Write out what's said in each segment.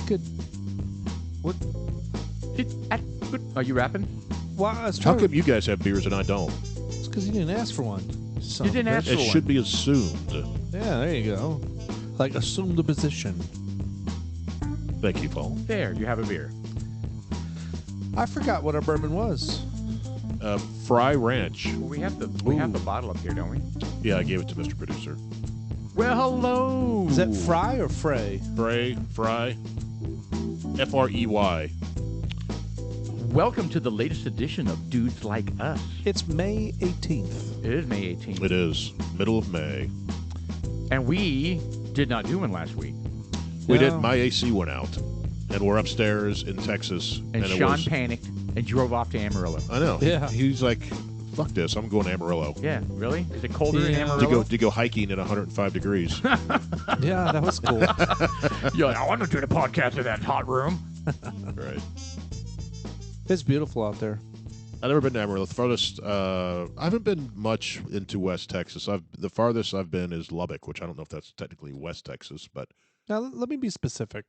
good. What? Are you rapping? Well, I was How trying come you guys have beers and I don't? It's because you didn't ask for one. Son You of a didn't bitch. ask It for one. should be assumed. Yeah, there you go. Like, assume the position. Thank you, Paul. There, you have a beer. I forgot what our bourbon was. Fry Ranch. Well, we have the bottle up here, don't we? Yeah, I gave it to Mr. Producer. Well, hello. Is that Fry or Frey? Fry. F-R-E-Y. Welcome to the latest edition of Dudes Like Us. It's May 18th. It is May 18th. It is. Middle of May. And we did not do one last week. We No. did. My AC went out. And we're upstairs in Texas. And it Sean was, panicked and drove off to Amarillo. I know. Yeah. He's like, fuck this. I'm going to Amarillo. Yeah, really? Is it colder in Yeah. Amarillo? To go hiking at 105 degrees. Yeah, that was cool. You're like, I want to do the podcast in that hot room. Right. It's beautiful out there. I've never been to Amarillo. The farthest, I haven't been much into West Texas. The farthest I've been is Lubbock, which I don't know if that's technically West Texas, but Now, let me be specific.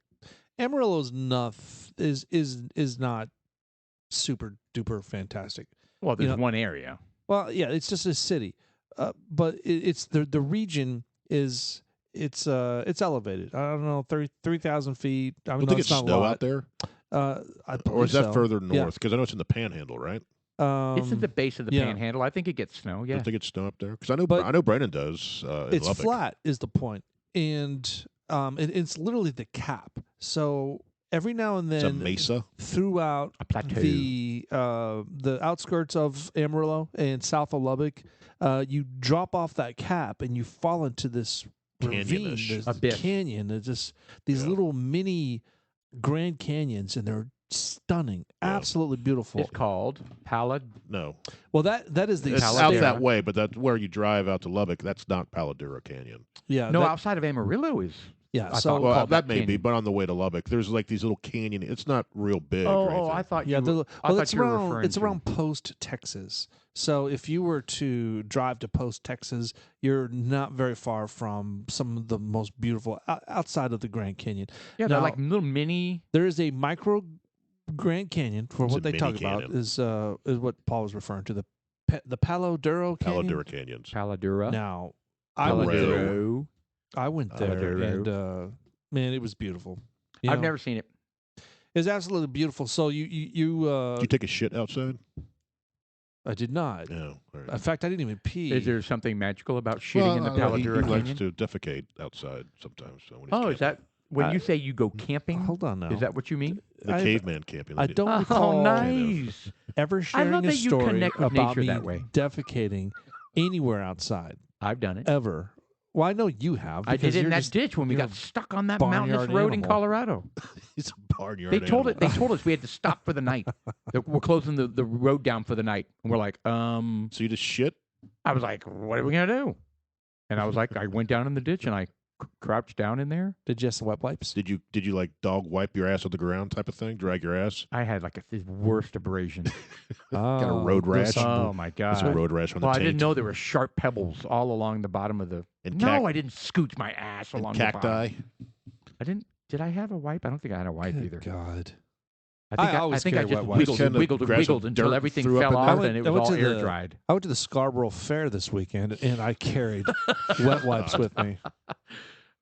Amarillo's is not super duper fantastic. Well, there's You know- one area. Well, yeah, it's just a city, but it's the region is it's elevated. I don't know, 3,000 feet. I don't mean, think it's not a snow lot. out there, I or is that believe so. further Yeah. north? Because I know it's in the Panhandle, right? It's at the base of the yeah. Panhandle. I think it gets snow. I Yeah. don't think it's snow up there. Because I know But Brandon does. In it's Lubbock. flat is the point, and it's literally the cap. So every now and It's a then, mesa. throughout A plateau. the outskirts of Amarillo and south of Lubbock, you drop off that cap and you fall into this ravine, Canyon-ish. this Abyss. canyon. There's just these Yeah. little mini Grand Canyons, and they're stunning, Yeah. absolutely beautiful. It's called Palo. No, Well, that is the it's Palo out Duro. that way, but that's where you drive out to Lubbock. That's not Palo Duro Canyon. yeah, No, that- outside of Amarillo is. yeah. I So thought- Well, called that that may be, canyon. but on the way to Lubbock, there's like these little canyon. It's not real big. or Oh, anything. I thought yeah, you. the- Were, I well, thought it's you were around referring it's to. around Post, Texas. So if you were to drive to Post, Texas, you're not very far from some of the most beautiful outside of the Grand Canyon. Yeah, they're Now- like little mini. There is a micro Grand Canyon for It's what a they mini talk about canyon. is what Paul was referring to, the Palo Duro Palo Canyon. Duro Canyons. Palo Duro. Now I Palo went Duro. there. Duro. I went Palo there, Duro. and man, it was beautiful. You I've know, never seen it. It was absolutely beautiful. So Did you take a shit outside? I did not. No. All right. In fact, I didn't even pee. Is there something magical about shitting in the Palo he Duro likes Canyon? to defecate outside sometimes. So when he's Oh, camping. is that when I- you say you go camping? Hold on now. Is that what you mean? the I- caveman camping? I They did. don't Oh, recall nice. ever sharing love a that you story connect with about nature me that way. defecating anywhere outside I've done it. ever. Well, I know you have. I did because it in you're that just- ditch when we you're got stuck on that barnyard mountainous road in animal. Colorado. He's a barnyard. They told animal. They told us we had to stop for the night. That we're closing the road down for the night, and we're like, So you just shit? I was like, what are we gonna do? And I was like, I went down in the ditch and I crouched down in there. Did you have some wet wipes? Did you like dog wipe your ass on the ground type of thing? Drag your ass? I had like the worst abrasion. Got a road there's rash? Oh my There's a god! road rash on the Well, I taint. didn't know there were sharp pebbles all along the bottom of the. And No, I didn't scooch my ass and along the cacti. bottom. I didn't. Did I have a wipe? I don't think I had a wipe Good either. God. I always think I carry just wet wipes. wiggled Just and kinda wiggled and grabbed some wiggled until dirt, everything threw up fell in off there. and it I was went all to air the- dried. I went to the Scarborough Fair this weekend, and I carried wet wipes with me.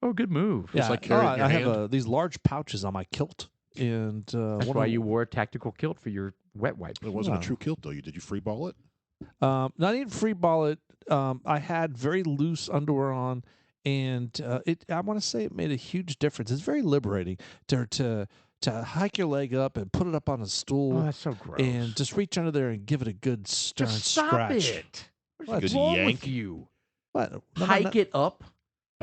Oh, good move. It's like carrying I your have hand. these large pouches on my kilt, and That's one why of you wore a tactical kilt for your wet wipes. It wasn't No. a true kilt though. Did you free ball it? not even free ball it. I had very loose underwear on, and I want to say it made a huge difference. It's very liberating to hike your leg up and put it up on a stool Oh, that's so gross. and just reach under there and give it a good stern Just stop scratch. it. What? What's Good wrong yank. with you? What? No, Hike it up?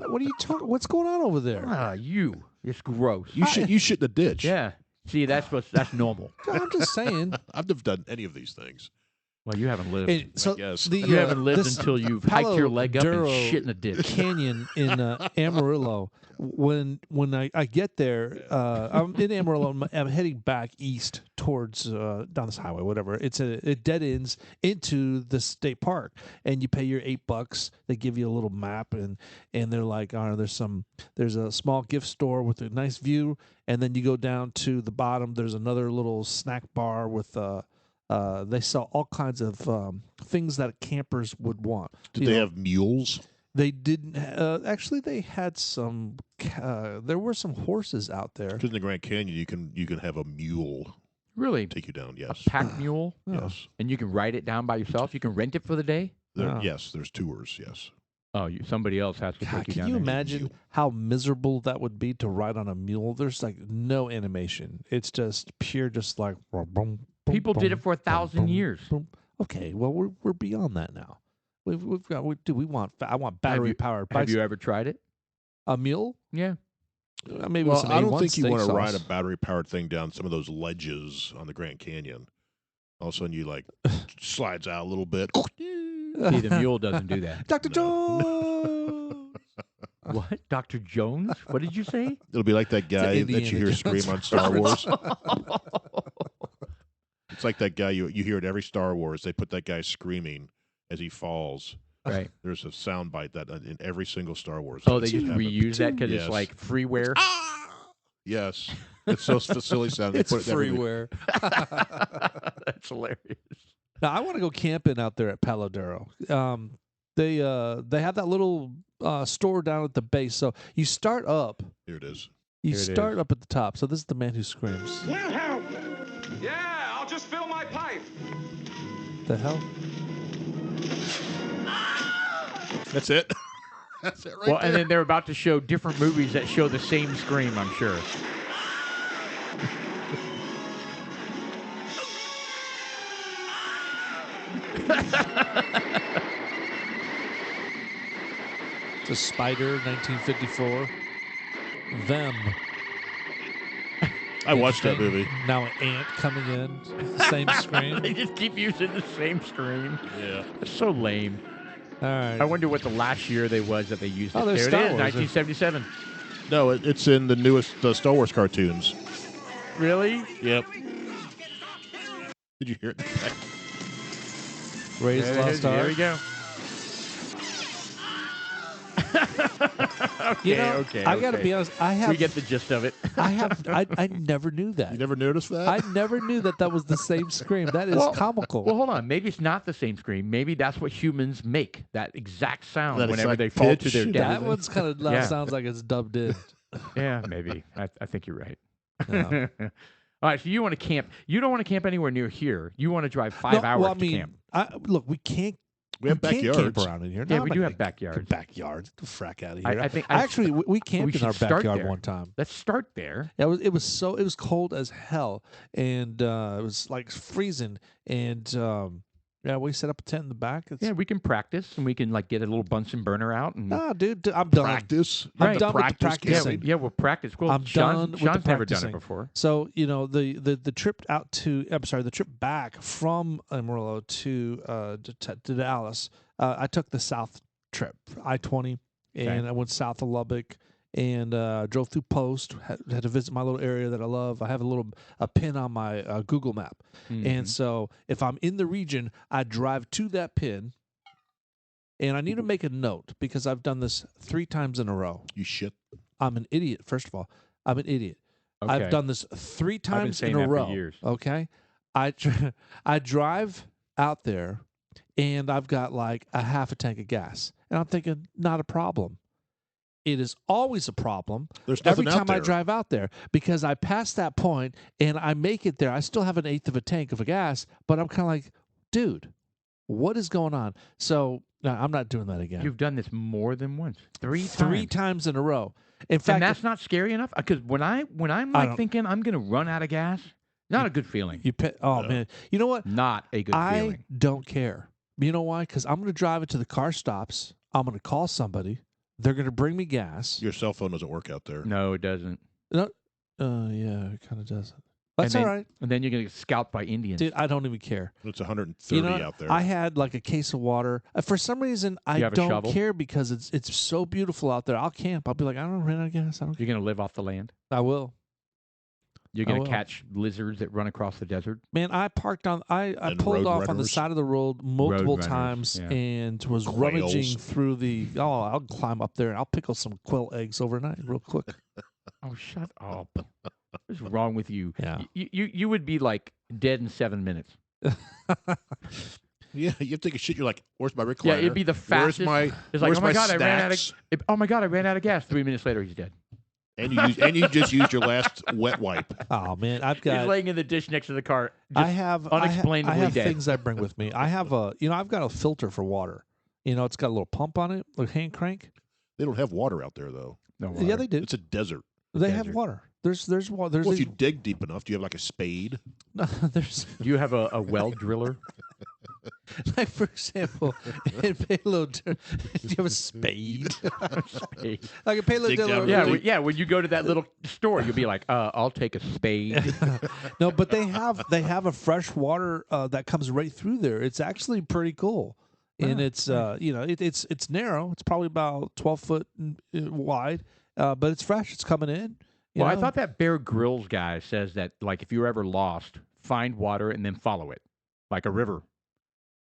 What are you talking? What's going on over there? You. It's gross. You shit in the ditch. Yeah. See, that's normal. I'm just saying. I've never done any of these things. Well, you haven't lived. And so guess. the You haven't lived this until you've Palo hiked your leg up and Duro shit in a ditch. Canyon in Amarillo. When I get there, I'm in Amarillo. I'm heading back east towards down this highway, whatever. It dead ends into the state park, and you pay your $8. They give you a little map, and they're like, oh, there's a small gift store with a nice view, and then you go down to the bottom. There's another little snack bar with they sell all kinds of things that campers would want. Did they have mules? They didn't. Actually, they had some. There were some horses out there. Because in the Grand Canyon, you can have a mule Really? take you down. Yes. A pack mule? Yes. And you can ride it down by yourself? You can rent it for the day? Oh. Yes. There's tours. Yes. Oh, somebody else has to God, take you can down you there. imagine how miserable that would be to ride on a mule? There's like no animation. It's just pure, just like. People did it for 1,000 years. Okay, well we're beyond that now. We've got. I want battery powered Have bikes. you ever tried it? A mule? Yeah. Maybe with Well, some I don't A1 think you steak want to sauce. ride a battery powered thing down some of those ledges on the Grand Canyon. All of a sudden, you like slides out a little bit. See, the mule doesn't do that. Dr. No. Jones. What? Dr. Jones? What did you say? It'll be like that guy that you Indiana hear Jones scream on Star Wars. It's like that guy you hear at every Star Wars. They put that guy screaming as he falls. Right. There's a sound bite that in every single Star Wars. Oh, they It's just happened. reuse that because Yes. it's like freeware? Yes. It's so silly sounding. It's They put it every- freeware. That's hilarious. Now I want to go camping out there at Palo Duro. They have that little store down at the base. So you start up. Here it is. You Here it start is. up at the top. So this is the man who screams. Willhelm! Yeah, I'll just fill my pipe. The hell? That's it. That's it right Well, there. and then they're about to show different movies that show the same scream, I'm sure. It's a spider, 1954. Them. I watched that Interesting. movie. Now an ant coming in. Same scream. They just keep using the same scream. Yeah. It's so lame. All right. I wonder what the last year they was that they used it. Oh, there's there Star it is, Wars. 1977. No, it's in the newest Star Wars cartoons. Really? Yep. Did you hear it? Raise There it is. Lost There Ark. we go. Okay, You know, okay. I got to okay. be honest. We get the gist of it. I never knew that. You never noticed that? I never knew that was the same scream. That is comical. Well, hold on. Maybe it's not the same scream. Maybe that's what humans make. That exact sound That whenever exact they fall to pitch. their That death. that one's kind of Yeah. sounds like it's dubbed in. Yeah, maybe. I think you're right. No. All right, so you want to camp. You don't want to camp anywhere near here. You want to drive 5 hours well, I to mean, camp. Look, we can't. We have can't camp backyards. around in here. Yeah, No, we I'm do not have gonna- backyards. Backyards, get the frack out of I- here. I think- actually we camped in should our start backyard there. one time. Let's start there. It was cold as hell, and it was like freezing, and yeah, we set up a tent in the back. It's, Yeah, we can practice and we can like get a little Bunsen burner out and nah, dude, I'm done. Practice. I'm Right. done with the Practice, practicing. yeah, we'll practice. Well, I'm done with the Sean's never done practicing. it before. So the trip out to the trip back from Amarillo to Dallas, I took the south trip, I-20, and I went south of Lubbock and drove through Post. Had to visit my little area that I love. I have a pin on my Google map, and so if I'm in the region, I drive to that pin. And I need to make a note because I've done this 3 times in a row. You shit. I'm an idiot. First of all, I'm an idiot. Okay. I've done this 3 times saying in a that for row. years. Okay, I drive out there, and I've got like a half a tank of gas, and I'm thinking, not a problem. It is always a problem There's every nothing out time I there. drive out there because I pass that point and I make it there. I still have an eighth of a tank of a gas, but I'm kind of like, dude, what is going on? So no, I'm not doing that again. You've done this more than once. 3 3 times. times in a row. In fact, And that's not scary enough? Because when I'm I like don't- thinking I'm going to run out of gas, not a good feeling. oh No. man, you know what? Not a good I feeling. don't care. You know why? Because I'm going to drive it to the car stops. I'm going to call somebody. They're going to bring me gas. Your cell phone doesn't work out there. No, it doesn't. No, yeah, it kind of doesn't. That's all right, And then you're going to get scalped by Indians. dude. I don't even care. It's 130 You know, out there. I had like a case of water. For some reason, I have a don't shovel? care because it's so beautiful out there. I'll camp. I'll be like, I don't run out of gas. I don't. You're going to live off the land. I will. You're I going will. to catch lizards that run across the desert. Man, I parked on. I And pulled road off on the runners. side of the road multiple Road runners, times yeah. and was Quails. rummaging through the. Oh, I'll climb up there and I'll pickle some quill eggs overnight, real quick. Oh, shut up. What's wrong with you? Yeah. You would be like dead in 7 minutes. Yeah, you take a shit. You're like, where's my recliner? Yeah, it'd be the Where's fastest. my? It's like, where's oh my my god, I ran out snacks? of. Oh my god, I ran out of gas. 3 minutes later, he's dead. And you just used your last wet wipe. Oh man, I've He's got. laying in the dish next to the car. I Just have unexplainably I have dead. things I bring with me. I have I've got a filter for water. It's got a little pump on it, a hand crank. They don't have water out there though. No Yeah, water. they do. It's a desert. They have desert. water. There's water. There's Well, if you dig deep enough, do you have like a spade? there's Do you have a well driller? like for example in Palo Duro, do you have a spade? Like a Palo Dig down Duro. Yeah, really- yeah. When you go to that little store, you'll be like, "I'll take a spade." No, but they have a fresh water that comes right through there. It's actually pretty cool, and it's it's narrow. It's probably about 12 foot wide, but it's fresh. It's coming in. you Well, I know? thought that Bear Grylls guy says that, like, if you're ever lost, find water and then follow it, like a river.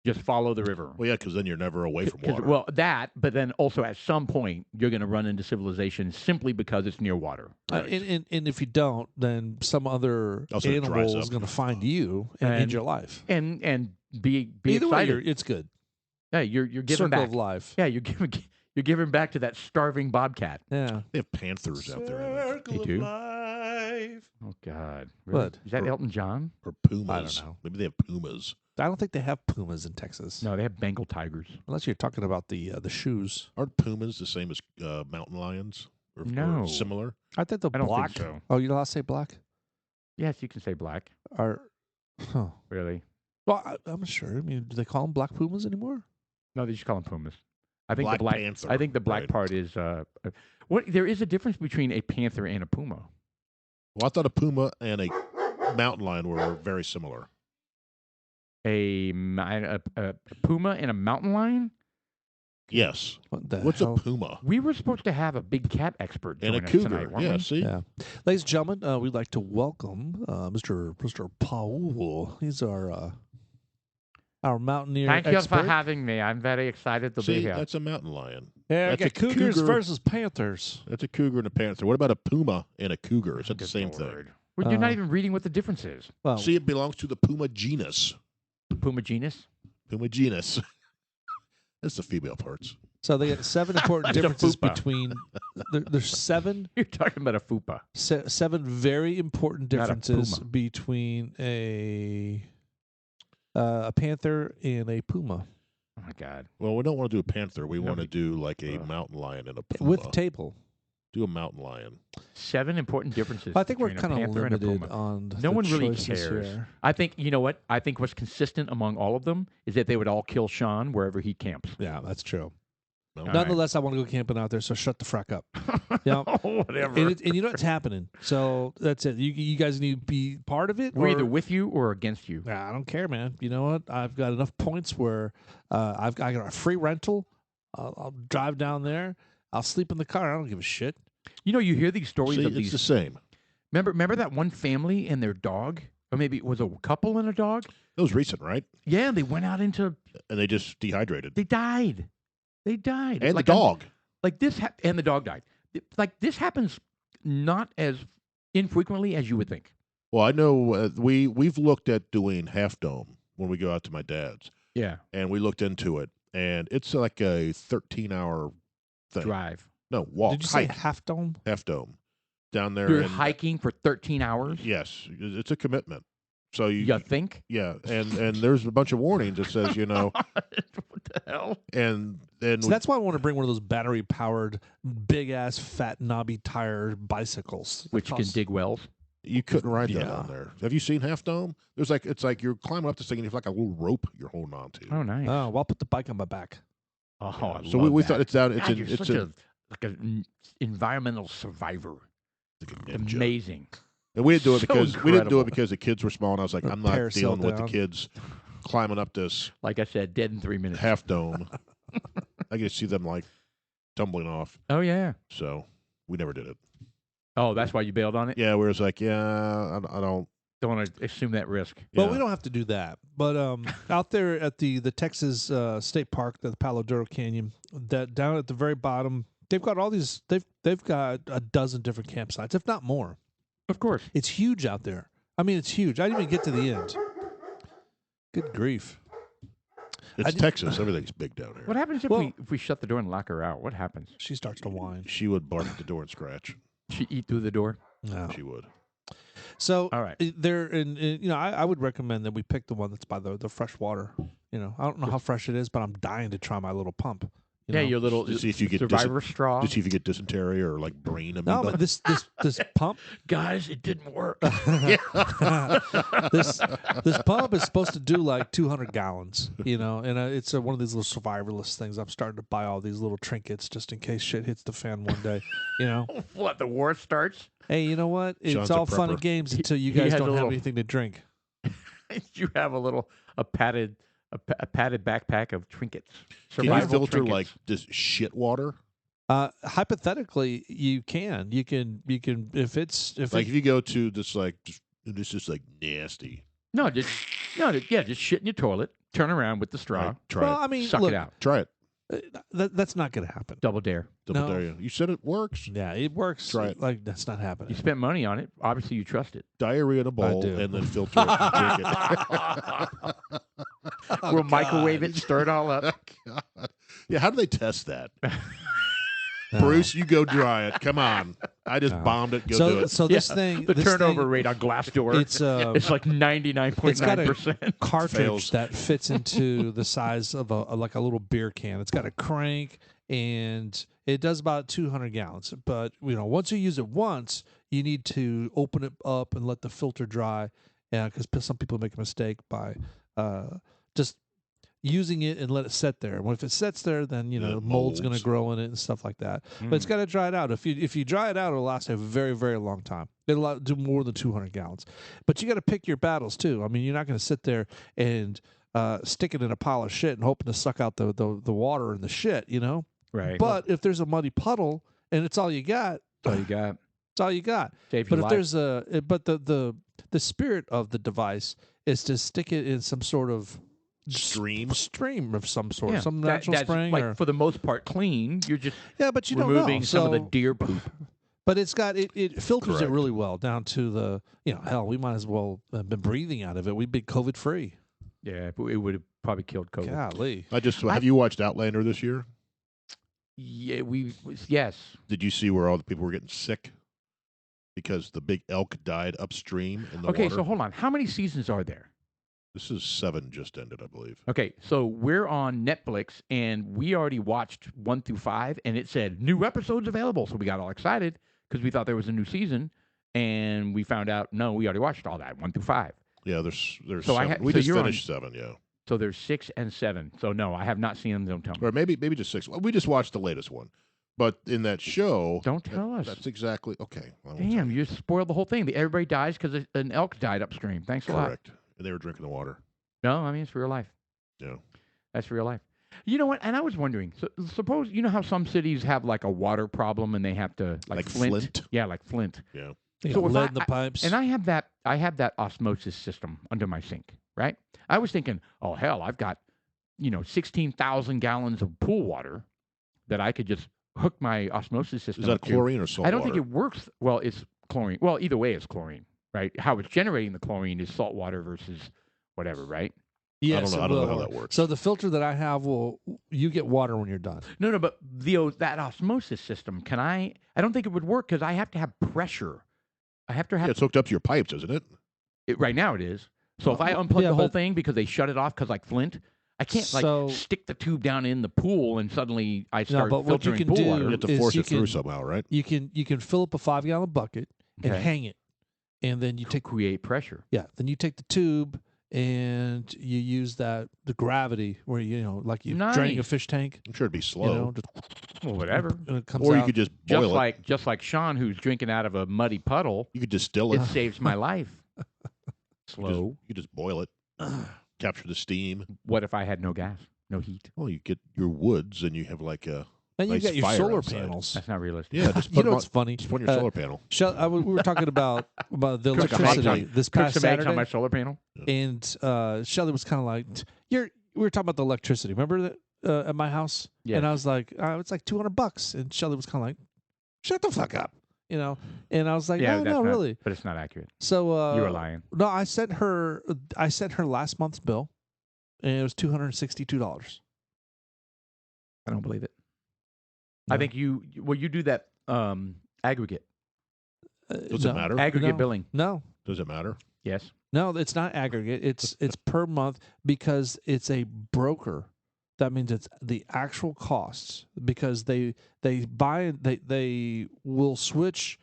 Just follow the river. Well, yeah, because then you're never away from 'Cause- water. Well, that, but then also at some point you're going to run into civilization simply because it's near water. And if you don't, then some other Also, it dries animal is up. going to find you and end And- your life. And be Either way, excited. it's good. Yeah, you're giving Circle back. of life. Yeah, you're giving back to that starving bobcat. Yeah. They have panthers out there, I think. They of do? life. Oh God, really? What? Is that Or- Elton John? Or pumas. I don't know. Maybe they have pumas. I don't think they have pumas in Texas. No, they have Bengal tigers. Unless you're talking about the shoes. Aren't pumas the same as mountain lions? Or No. similar? I think the I don't black. think so. Oh, you allowed to say black? Yes, you can say black. Are huh. Really? Well, I'm sure. I mean, do they call them black pumas anymore? No, they just call them pumas. I think Black the black. panther, I think the black right. part is what. There is a difference between a panther and a puma. Well, I thought a puma and a mountain lion were very similar. A puma and a mountain lion. Yes. What the What's hell? a puma? We were supposed to have a big cat expert And a join us cougar. tonight, weren't Yeah, we? see? Yeah, ladies and gentlemen, we'd like to welcome Mr. Paul. He's our mountaineer. Thank you for expert. having me. I'm very excited to be See, here. that's a mountain lion. Yeah, I That's got a cougars cougar. versus panthers. That's a cougar and a panther. What about a puma and a cougar? Is that the Good same Lord. thing? Well, you're not Uh, even reading what the difference is. Well, See, it belongs to the puma genus. The puma genus. Puma genus. That's the female parts. so they got 7 important It's a differences fupa. between. There's 7 You're talking about a fupa. 7 very important Not a differences puma. between a panther and a puma Oh my God. Well, we don't want to do a panther. We No, want to we- do like a uh, mountain lion and a puma. with table. Do a mountain lion. 7 important differences. I think we're between a kind of panther and a limited puma. on No the one really choices cares. here. I think, you know what? I think what's consistent among all of them is that they would all kill Sean wherever he camps. Yeah, that's true. No? All right. Nonetheless, I want to go camping out there, so shut the frack up. Yeah. Whatever. And you know what's happening. So that's it. You guys need to be part of it. We're or- either with you or against you. Nah, I don't care, man. You know what? I've got enough points where I got a free rental. I'll drive down there. I'll sleep in the car. I don't give a shit. You know, you hear these stories See, of it's these. the same. Remember that one family and their dog? Or maybe it was a couple and a dog? That was recent, right? Yeah, they went out into. And they just dehydrated. They died. They died. And Like, the dog. Like this, and the dog died. Like this happens not as infrequently as you would think. Well, I know we've looked at doing Half Dome when we go out to my dad's, Yeah. and we looked into it, and it's like a 13-hour thing. Drive. No, walk. Did you say hike. half dome? Half Dome down there. You're in- hiking for 13 hours. Yes, it's a commitment. So You think? yeah, and there's a bunch of warnings that says what the hell? and So that's why I want to bring one of those battery powered, big ass, fat, knobby tire bicycles. Which can dig wells. you couldn't ride that Yeah. on there. Have you seen Half Dome? It's like you're climbing up this thing and you have like a little rope you're holding on to. Oh, nice. Oh, well, I'll put the bike on my back. Oh, I So love we that. thought it's down. It's God, in, you're it's such in, a environmental survivor. like a ninja. Amazing. And we didn't do it So because incredible. the kids were small, and I was like, I'm not Parasail dealing with the down. kids climbing up this Like I said, dead in 3 minutes. half dome. I could see them like tumbling off. Oh yeah. So we never did it. Oh, that's why you bailed on it. Yeah, we was like, I don't. Don't want to assume that risk. Well, yeah. we don't have to do that. But out there at the Texas State Park, the Palo Duro Canyon, that down at the very bottom, they've got all these. They've got a dozen different campsites, if not more. Of course. It's huge out there. I mean, it's huge. I didn't even get to the end. Good grief! It's Texas. Everything's big down here. What happens if we shut the door and lock her out? What happens? She starts to whine. She would bark at the door and scratch. She eat through the door. No. She would. So All right. there, and I would recommend that we pick the one that's by the fresh water. I don't know how fresh it is, but I'm dying to try my little pump. Yeah, know? your little To see if you get survivor straw. To see if you get dysentery or like brain amoeba. No, but this pump, Guys, it didn't work. this pump is supposed to do like 200 gallons. And it's one of these little survivalist things. I'm starting to buy all these little trinkets just in case shit hits the fan one day. What, the war starts? Hey, you know what? It's John's a all fun and prepper. games until you He guys has don't a have little- anything to drink. You have a padded backpack of trinkets. Can you Survival filter trinkets. like this shit water? Hypothetically, you can if Like if you go to this this is like nasty. just shit in your toilet. Turn around with the straw. Right, try well, it. I mean, Suck look, it out. Try it. That's not going to happen. Double dare. Double No. dare you. You said it works. Yeah, it works. Try it. Like that's not You happening. spent money on it. Obviously, you trust it. Diarrhea in a bowl do. and then filter it and drink it. We'll microwave it, stir it all up. God. Yeah, how do they test that? Bruce, you go dry it. Come on. I just bombed it. Go do it. So this thing, The this turnover thing, rate on Glassdoor. it's It's like 99.9%. cartridge Fails. that fits into the size of a little beer can. It's got a crank and it does about 200 gallons. But once you use it once, you need to open it up and let the filter dry. Yeah, because some people make a mistake by just using it and let it sit there. And if it sits there, then mold's going to molds. grow in it and stuff like that. But it's got to dry it out. If you dry it out, it'll last a very, very long time. It'll do more than 200 gallons. But you got to pick your battles too. I mean, you're not going to sit there and stick it in a pile of shit and hoping to suck out the water and the shit. Right. But if there's a muddy puddle and it's all you got, That's all you got. it's all you got. Saves But your if life. there's the spirit of the device is to stick it in some sort of Stream. stream of some sort, Yeah, some that- natural that's spring, like or for the most part clean. You're just but you don't know. removing some of the So- deer poop. But it's got it filters Correct. it really well down to the hell. We might as well have been breathing out of it. We've been COVID free. Yeah, but it would have probably killed COVID. Golly, Have you watched Outlander this year? Yeah, yes. Did you see where all the people were getting sick because the big elk died upstream in the Okay, water? so hold on. How many seasons are there? This is 7 just ended, I believe. Okay, so we're on Netflix and we already watched 1 through 5, and it said new episodes available. So we got all excited because we thought there was a new season, and we found out no, we already watched all that 1 through 5. Yeah, there's So 7. We so just you're on- finished 7, yeah. So there's 6 and 7. So no, I have not seen them. Don't tell me. Or maybe just 6. Well, we just watched the latest one. But in that show, Don't tell us. that's exactly okay. I won't tell Damn, you. you spoiled the whole thing. Everybody dies because an elk died upstream. Thanks a lot. Correct. And they were drinking the water. No, I mean it's real life. Yeah. That's real life. You know what? And I was wondering. So, suppose how some cities have like a water problem and they have to Like Flint. Flint? Yeah, like Flint. Yeah. You So got if lead in the pipes. And I have that osmosis system under my sink, right? I was thinking, oh hell, I've got 16,000 gallons of pool water that I could just hook my osmosis system. Is that up to. chlorine or salt I don't water? think it works. Well, it's chlorine. Well, either way, it's chlorine, right? How it's generating the chlorine is salt water versus whatever, right? Yes, I it don't know will. how that works. So the filter that I have you get water when you're done. No, but that osmosis system, I don't think it would work because I have to have pressure. I have to have Yeah, it's hooked up to your pipes, isn't it? right now it is. So if I unplug yeah, the whole but- thing because they shut it off because like Flint, I can't So- stick the tube down in the pool and suddenly I start but what you filtering can pool do You water. have to is force you it through can- somehow, right? You can fill up a 5-gallon bucket and Okay. hang it, and then you take Create pressure. then you take the tube and you use the gravity where like you're draining a Nice. fish tank. I'm sure it'd be You slow. know, just Well, whatever. and it comes Or you out. could just boil it. Just like Sean, who's drinking out of a muddy puddle. You could distill It it. saves my life. Slow. You just boil it. Capture the steam. What if I had no gas, no heat? Well, you get your woods and you have like a Then you nice got your fire solar outside. panels. That's not realistic. yeah. Just You put know them what's on, funny? just put on your solar panel. We were talking about the Cook some eggs electricity on- this Cook past some eggs on Saturday, my solar panel. and Shelly was kind of like, we were talking about the electricity. Remember that at my house? Yes. And I was like, it's like $200, and Shelly was kind of like, shut the fuck up, And I was like, Yeah, no, that's no, not- really. But it's not accurate. So You were lying. No, I sent her last month's bill, and it was $262. I don't believe it. No. I think you do that aggregate Does it matter? aggregate No. billing. No, Does it matter? Yes. no, it's not aggregate. It's per month because it's a broker. That means it's the actual costs because they will switch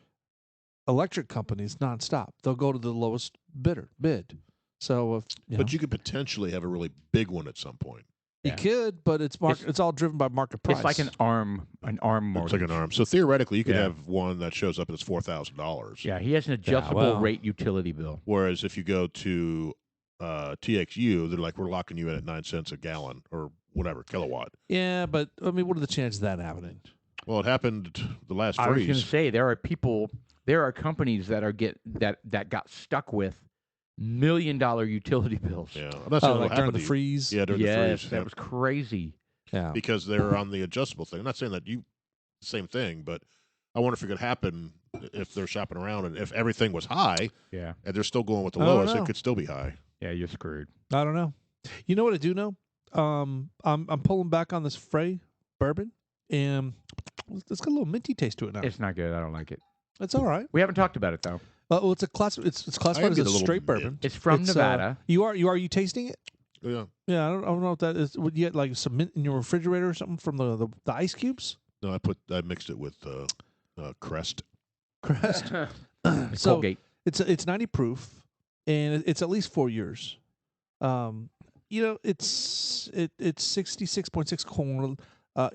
electric companies nonstop. They'll go to the lowest bid. So But you could potentially have a really big one at some point. you Yeah. could, but it's all driven by market price. It's like an arm mortgage. It's like an arm. So theoretically, you could Yeah. have one that shows up and it's $4,000. Yeah, he has an adjustable well. rate utility bill. Whereas if you go to TXU, they're like, we're locking you in at 9 cents a gallon or whatever kilowatt. Yeah, but I mean, what are the chances of that happening? Well, it happened the last I was going to freeze. say there are companies that got stuck with $1 million utility bills. Yeah, I'm not saying it'll Like happen during the to you. freeze. Yeah, during the Yes, freeze. that yeah. was crazy. Yeah. Because they're on the adjustable thing. I'm not saying that same thing, but I wonder if it could happen if they're shopping around and if everything was high Yeah, and they're still going with the I don't lowest, know. it could still be high. yeah, you're screwed. I don't know. You know what I do know? I'm pulling back on this Frey bourbon, and it's got a little minty taste to it now. It's not good. I don't like it. It's all right. We haven't talked about it though. Well, it's classified as get a a little straight mint. bourbon. It's from It's, Nevada. Are you tasting it? Yeah. Yeah, I don't know if that is. Would you get like some mint in your refrigerator or something from the ice cubes? No, I mixed it with Crest. Crest. It's So Colgate. it's 90 proof, and it's at least 4 years. It's 66.6 corn.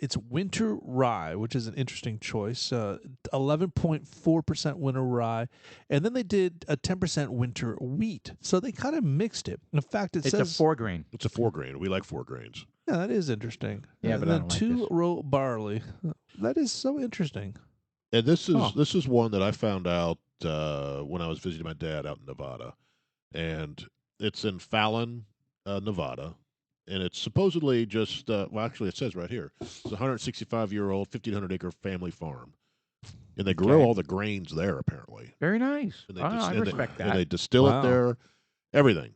It's winter rye, which is an interesting choice. 11.4% winter rye, and then they did a 10% winter wheat. So they kind of mixed it. In fact, it It's says a 4 grain. It's a 4 grain. We like 4 grains. yeah, that is interesting. Yeah, and but I then don't like two this. row barley. That is so interesting. And this is Oh. this is one that I found out when I was visiting my dad out in Nevada, and it's in Fallon, Nevada, and it's supposedly just actually it says right here it's a 165-year-old 1,500-acre family farm, and they grow Okay. all the grains there apparently. Very nice. And Oh, I and respect and that. they distill Wow. it there, everything.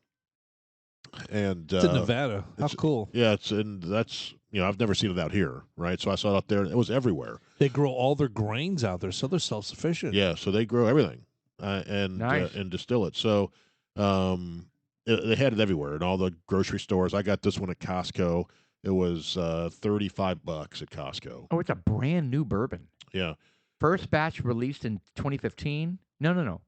And It's in Nevada. How it's- cool. yeah, that's I've never seen it out here, right? So I saw it out there, and it was everywhere. They grow all their grains out there, so they're self-sufficient. Yeah, so they grow everything and Nice. and distill it. So they had it everywhere in all the grocery stores. I got this one at Costco. It was $35 at Costco. Oh, it's a brand new bourbon. Yeah, First batch released in 2015. No.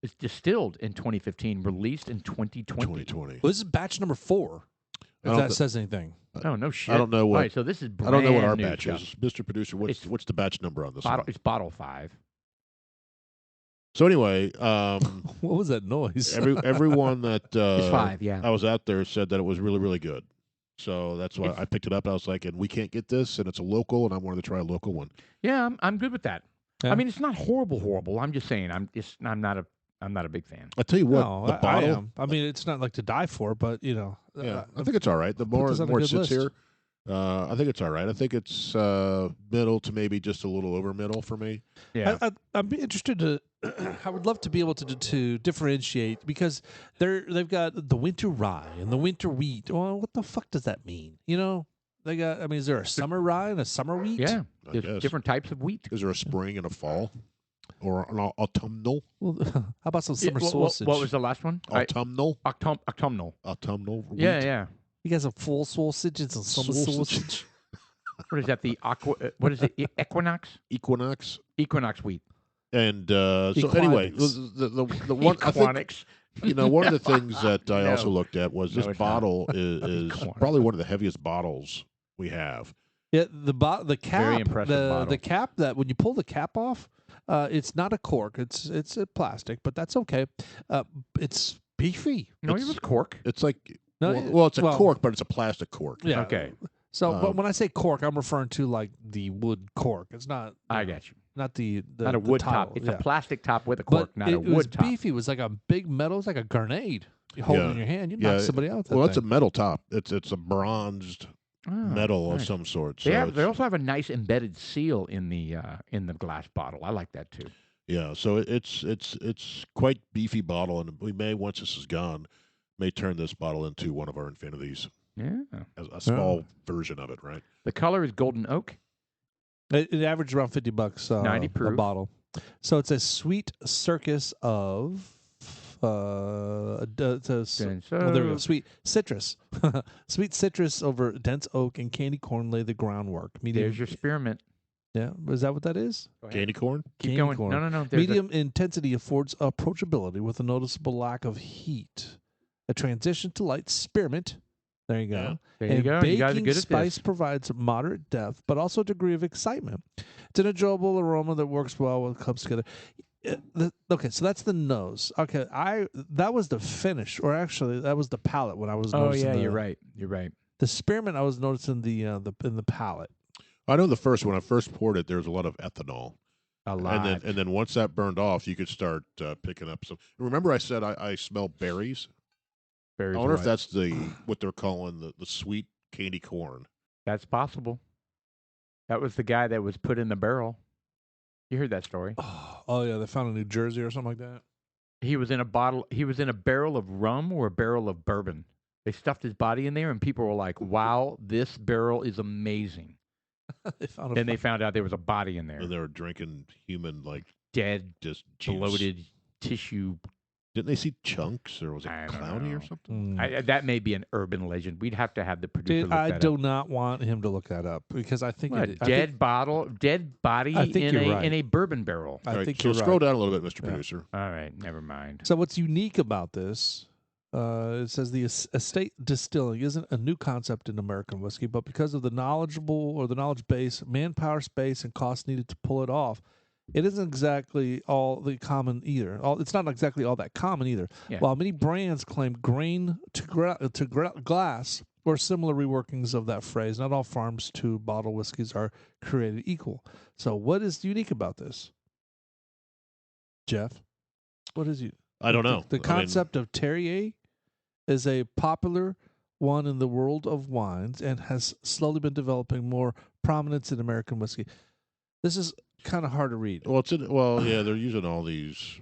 It's distilled in 2015, released in 2020. 2020. Well, this is batch number 4. I If don't that thi- says anything. Oh, no shit. I don't know what- All right, so this is I brand don't know what our new batch stuff. is, Mr. Producer. It's- What's the batch number on this Bottle, one? it's bottle 5. So anyway, What was that noise? everyone that It's 5, yeah. I was out there said that it was really, really good. So that's why I picked it up. I was like, and we can't get this, and it's a local, and I wanted to try a local one. Yeah, I'm good with that. Yeah. I mean, it's not horrible. I'm just saying, I'm not a big fan. I tell you what, No, the I bottle. am. I mean, it's not like to die for, but Yeah, I think it's all right. The more this on a more it good sits list. here, I think it's all right. I think it's middle to maybe just a little over middle for me. Yeah. I'd be interested to. I would love to be able to differentiate because they've got the winter rye and the winter wheat. Well, what the fuck does that mean? They got. I mean, is there a summer rye and a summer wheat? Yeah. I There's guess. different types of wheat. Is there a spring and a fall, or an autumnal? Well, how about some summer Yeah, sausage? what was the last one? Autumnal, Autumnal. autumnal. Wheat. Yeah. You guys have fall sausage and some summer sausage. What is that? What is it? Equinox? Equinox. Equinox wheat. And so anyway, the one I think Equinox. one of the things that I No. also looked at was No, this it's not. bottle is Equinox. probably one of the heaviest bottles we have. Yeah, the cap, Very impressive bottle. the cap that when you pull the cap off, it's not a cork. It's a plastic, but that's okay. It's beefy. No, it was cork. It's like No, well, it's a well- cork, but it's a plastic cork. Yeah. Okay, So, but Um, when I say cork, I'm referring to like the wood cork. It's not. I got you. Not the Not a wood tile, top. It's yeah. a plastic top with a But cork, not a it was wood top. beefy. It was like a big metal. It's like a grenade. You hold it Yeah. in your hand. You Yeah, knock somebody out. With that Well, it's a thing. metal top. It's a bronzed Oh, metal of nice. some sort. They So have. They it's- also have a nice embedded seal in the glass bottle. I like that too. yeah, so it's quite beefy bottle, and we may once this is gone, may turn this bottle into one of our infinities, Yeah. a small version of it, right? The color is golden oak. It averaged around $50 90 a proof. bottle. So it's a sweet circus of Dense well, there we go. oak. Sweet citrus, sweet citrus over dense oak and candy corn lay the groundwork. Medium, There's your spearmint. yeah. Is that what that is? Go ahead. Candy corn. Keep candy going. corn. No. There's Medium intensity affords approachability with a noticeable lack of heat. A transition to light spearmint. There you go. Yeah. There you And go. You guys are baking good at spice this. provides moderate depth, but also a degree of excitement. It's an enjoyable aroma that works well when it comes together. Okay, so that's the nose. Okay, that was the finish, or actually that was the palate when I was. Oh noticing yeah, the, you're right. You're right. The spearmint I was noticing in the palate. I know when I first poured it, there was a lot of ethanol, A lot. and then once that burned off, you could start picking up some. Remember, I said I smell berries. Berries I wonder are if right. that's what they're calling the sweet candy corn. That's possible. That was the guy that was put in the barrel. You heard that story. Oh yeah, they found in New Jersey or something like that. He was in a bottle. He was in a barrel of rum or a barrel of bourbon. They stuffed his body in there, and people were like, "Wow, this barrel is amazing." They found Then they found out there was a body in there, And they were drinking human dead, just juice. bloated tissue. Didn't they see chunks, or was it I don't cloudy know. or something? That may be an urban legend. We'd have to have the producer Dude, look I that do up. not want him to look that up because I think What, it, dead body I think in you're a right. in a bourbon barrel. I All right, think so you're scroll right. down a little bit, Mr. Yeah. Producer. All right, never mind. So what's unique about this? It says the estate distilling isn't a new concept in American whiskey, but because of the knowledge base, manpower, space, and cost needed to pull it off, it isn't exactly all the common either. It's not exactly all that common either. Yeah. While many brands claim grain to glass or similar reworkings of that phrase, not all farms to bottle whiskeys are created equal. So what is unique about this, Jeff? What is you? I don't know. The I mean, concept of Terrier is a popular one in the world of wines and has slowly been developing more prominence in American whiskey. This is kind of hard to read. yeah, they're using all these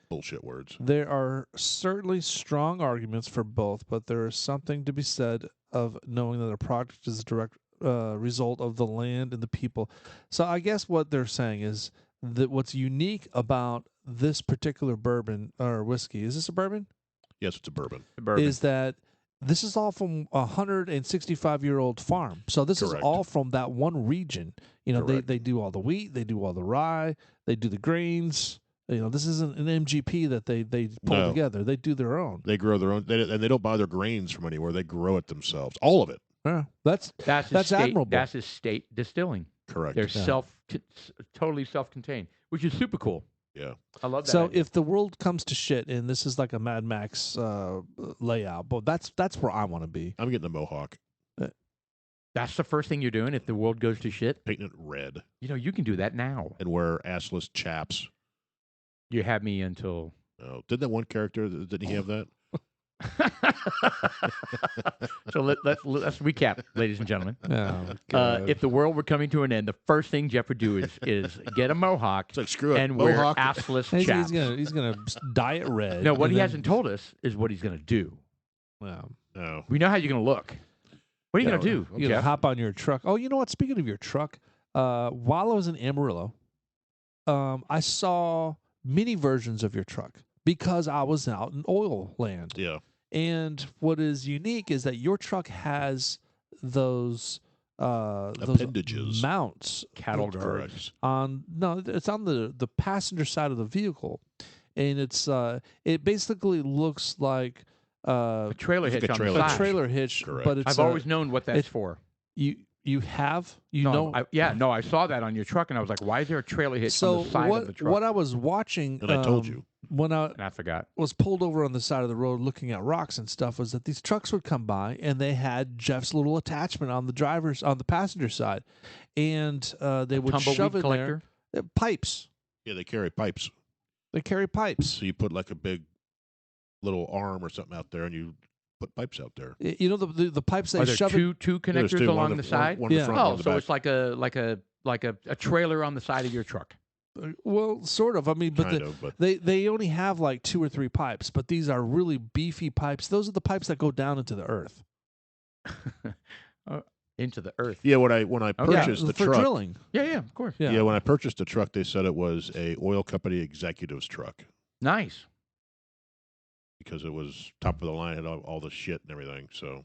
bullshit words. There are certainly strong arguments for both, but there is something to be said of knowing that a product is a direct result of the land and the people. So I guess what they're saying is that what's unique about this particular bourbon or whiskey, is this a bourbon? Yes, it's a bourbon. The bourbon. Is that this is all from a 165-year-old farm. So this Correct. is all from that one region. You know, Correct. they do all the wheat, they do all the rye, they do the grains. You know, this isn't an MGP that they pull No. together. They do their own. They grow their own, and they don't buy their grains from anywhere. They grow it themselves, all of it. Yeah, that's That's admirable. That's his state distilling. Correct. They're Yeah. totally self-contained, which is super cool. Yeah. I love that. so. idea. If the world comes to shit, and this is like a Mad Max layout, but that's where I want to be. I'm getting a mohawk, that's the first thing you're doing, if the world goes to shit, painting it red, you can do that now. and wear assless chaps. You have me until. Oh, didn't that one character? Didn't he have that? So let's recap, ladies and gentlemen. Oh, If the world were coming to an end, the first thing Jeff would do is get a mohawk It's like screw it, and wear mohawk. assless he's chaps. gonna dye it red. No, what and he then- hasn't told us is what he's going to do. Well, No. We know how you're going to look. What are you Yeah, going to do, you're gonna Jeff? hop on your truck. Oh, you know what? Speaking of your truck, while I was in Amarillo, I saw mini versions of your truck because I was out in oil land. Yeah. And what is unique is that your truck has those Appendages. mounts Cattle That's guard. correct. on. No, it's on the passenger side of the vehicle, and it basically looks like A trailer It's like hitch a on trailer the a side. trailer hitch, Correct. but it's I've always known what that's it- for. you You have? You No, know? I saw that on your truck, and I was like, why is there a trailer hitch So on the side of the truck? what I was watching, And I told you. when I And I forgot. was pulled over on the side of the road looking at rocks and stuff, was that these trucks would come by and they had Jeff's little attachment on the passenger side, and they would shove Tumbleweed in collector. there pipes. Yeah, they carry pipes. They carry pipes. So you put like a big little arm or something out there, and you put pipes out there. You know the pipes they Are there shove two There's connectors two, along one the in side? One in Yeah. the front, one Oh, in the so back. it's like a trailer on the side of your truck. well, sort of. I mean, but Kind of, but they only have like 2 or 3 pipes, but these are really beefy pipes. Those are the pipes that go down into the earth. Into the earth. yeah, when I Okay. purchased the for truck, drilling. Yeah, of course. Yeah. when I purchased the truck, they said it was a oil company executive's truck Nice. because it was top of the line, had all the shit and everything. So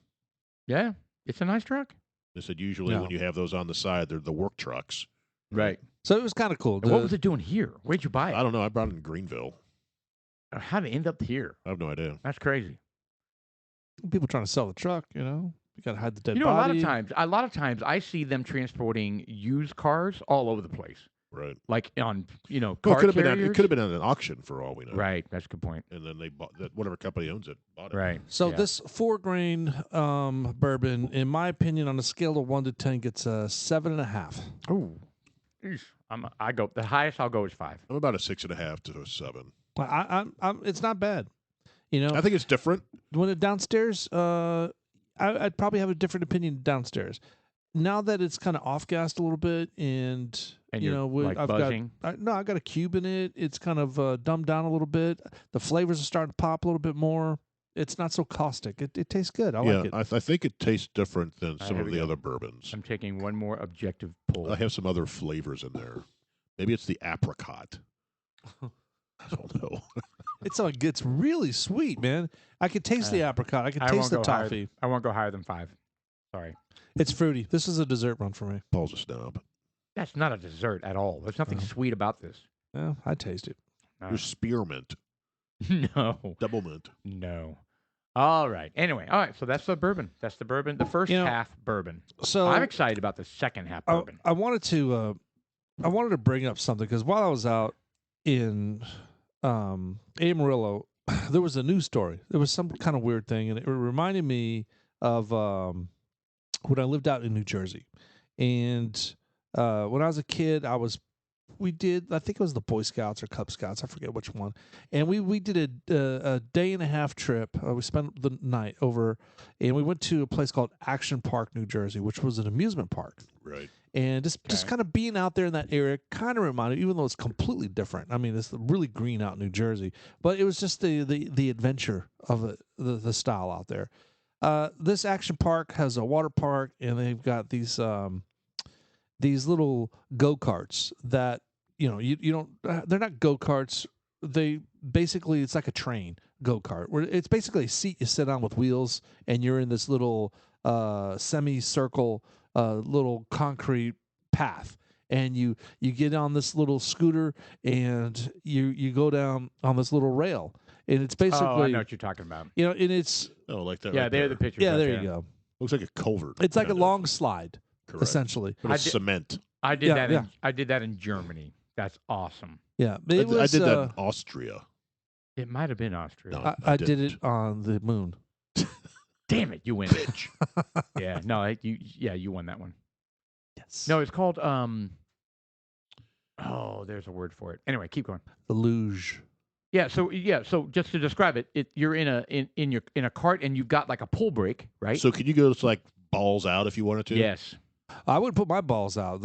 Yeah, it's a nice truck. they said usually Yeah. when you have those on the side, they're the work trucks. Right. So it was kind of cool. And what was it doing here? Where'd you buy I it? don't know. I brought it in Greenville. How did it end up here? I have no idea. That's crazy. People trying to sell the truck? You know, you got to hide the dead You know, body. a lot of times, I see them transporting used cars all over the place, Right. like on Well, car it could have been carriers. it could have been at an auction for all we know. Right. That's a good point. And then they bought that whatever company owns it bought it. Right. So yeah. this 4-grain bourbon, in my opinion, on a scale of 1 to 10, gets a 7.5. Ooh. I go the highest I'll go is 5. I'm about a 6.5 to a 7. I'm it's not bad. You know, I think it's different. when it downstairs, I'd probably have a different opinion downstairs. Now that it's kind of off gassed a little bit, and you you're know, like I've buzzing. got a cube in it. It's kind of dumbed down a little bit. The flavors are starting to pop a little bit more. It's not so caustic. It tastes good. I like it. I think it tastes different than some here of we the go. other bourbons. I'm taking one more objective pull. I have some other flavors in there. Maybe it's the apricot. I don't know. It's really sweet, man. I could taste the apricot. I could taste the toffee. I won't go higher than 5. Sorry. It's fruity. This is a dessert run for me. Paul's a snob. That's not a dessert at all. There's nothing sweet about this. Yeah, I taste it. There's spearmint, No. double mint. No. All right. Anyway, all right. So that's the bourbon. That's the bourbon. The first You know, half bourbon. So I'm excited about the second half bourbon. I wanted to bring up something because while I was out in Amarillo, there was a news story. There was some kind of weird thing, and it reminded me of when I lived out in New Jersey. And when I was a kid, I think it was the Boy Scouts or Cub Scouts, I forget which one. And we did a day and a half trip. We spent the night over, and we went to a place called Action Park, New Jersey, which was an amusement park. Right. And just kind of being out there in that area kind of reminded, even though it's completely different. I mean, it's really green out in New Jersey, but it was just the adventure of it, the style out there. This Action Park has a water park, and they've got these little go-karts that, you know, you don't, they're not go-karts. They basically, it's like a train go-kart where it's basically a seat you sit on with wheels, and you're in this little semicircle little concrete path, and you get on this little scooter, and you go down on this little rail, and it's basically, I know what you're talking about. you know, and it's Like that. Yeah, right they're there. the pictures. yeah, right there you go. Looks like a culvert. It's like a kind of. long slide, Correct. essentially. But it's I did- cement. I did Yeah, that. yeah. I did that in Germany. That's awesome. Yeah, I it was. did that in Austria. It might have been Austria. No. I did it on the moon. Damn it, you win. Yeah, no, you won that one. Yes. No, it's called there's a word for it. Anyway, keep going. the luge. Yeah, so just to describe it, you're in a cart and you've got like a pull brake, right? So could you go to like balls out if you wanted to? Yes. I would put my balls out.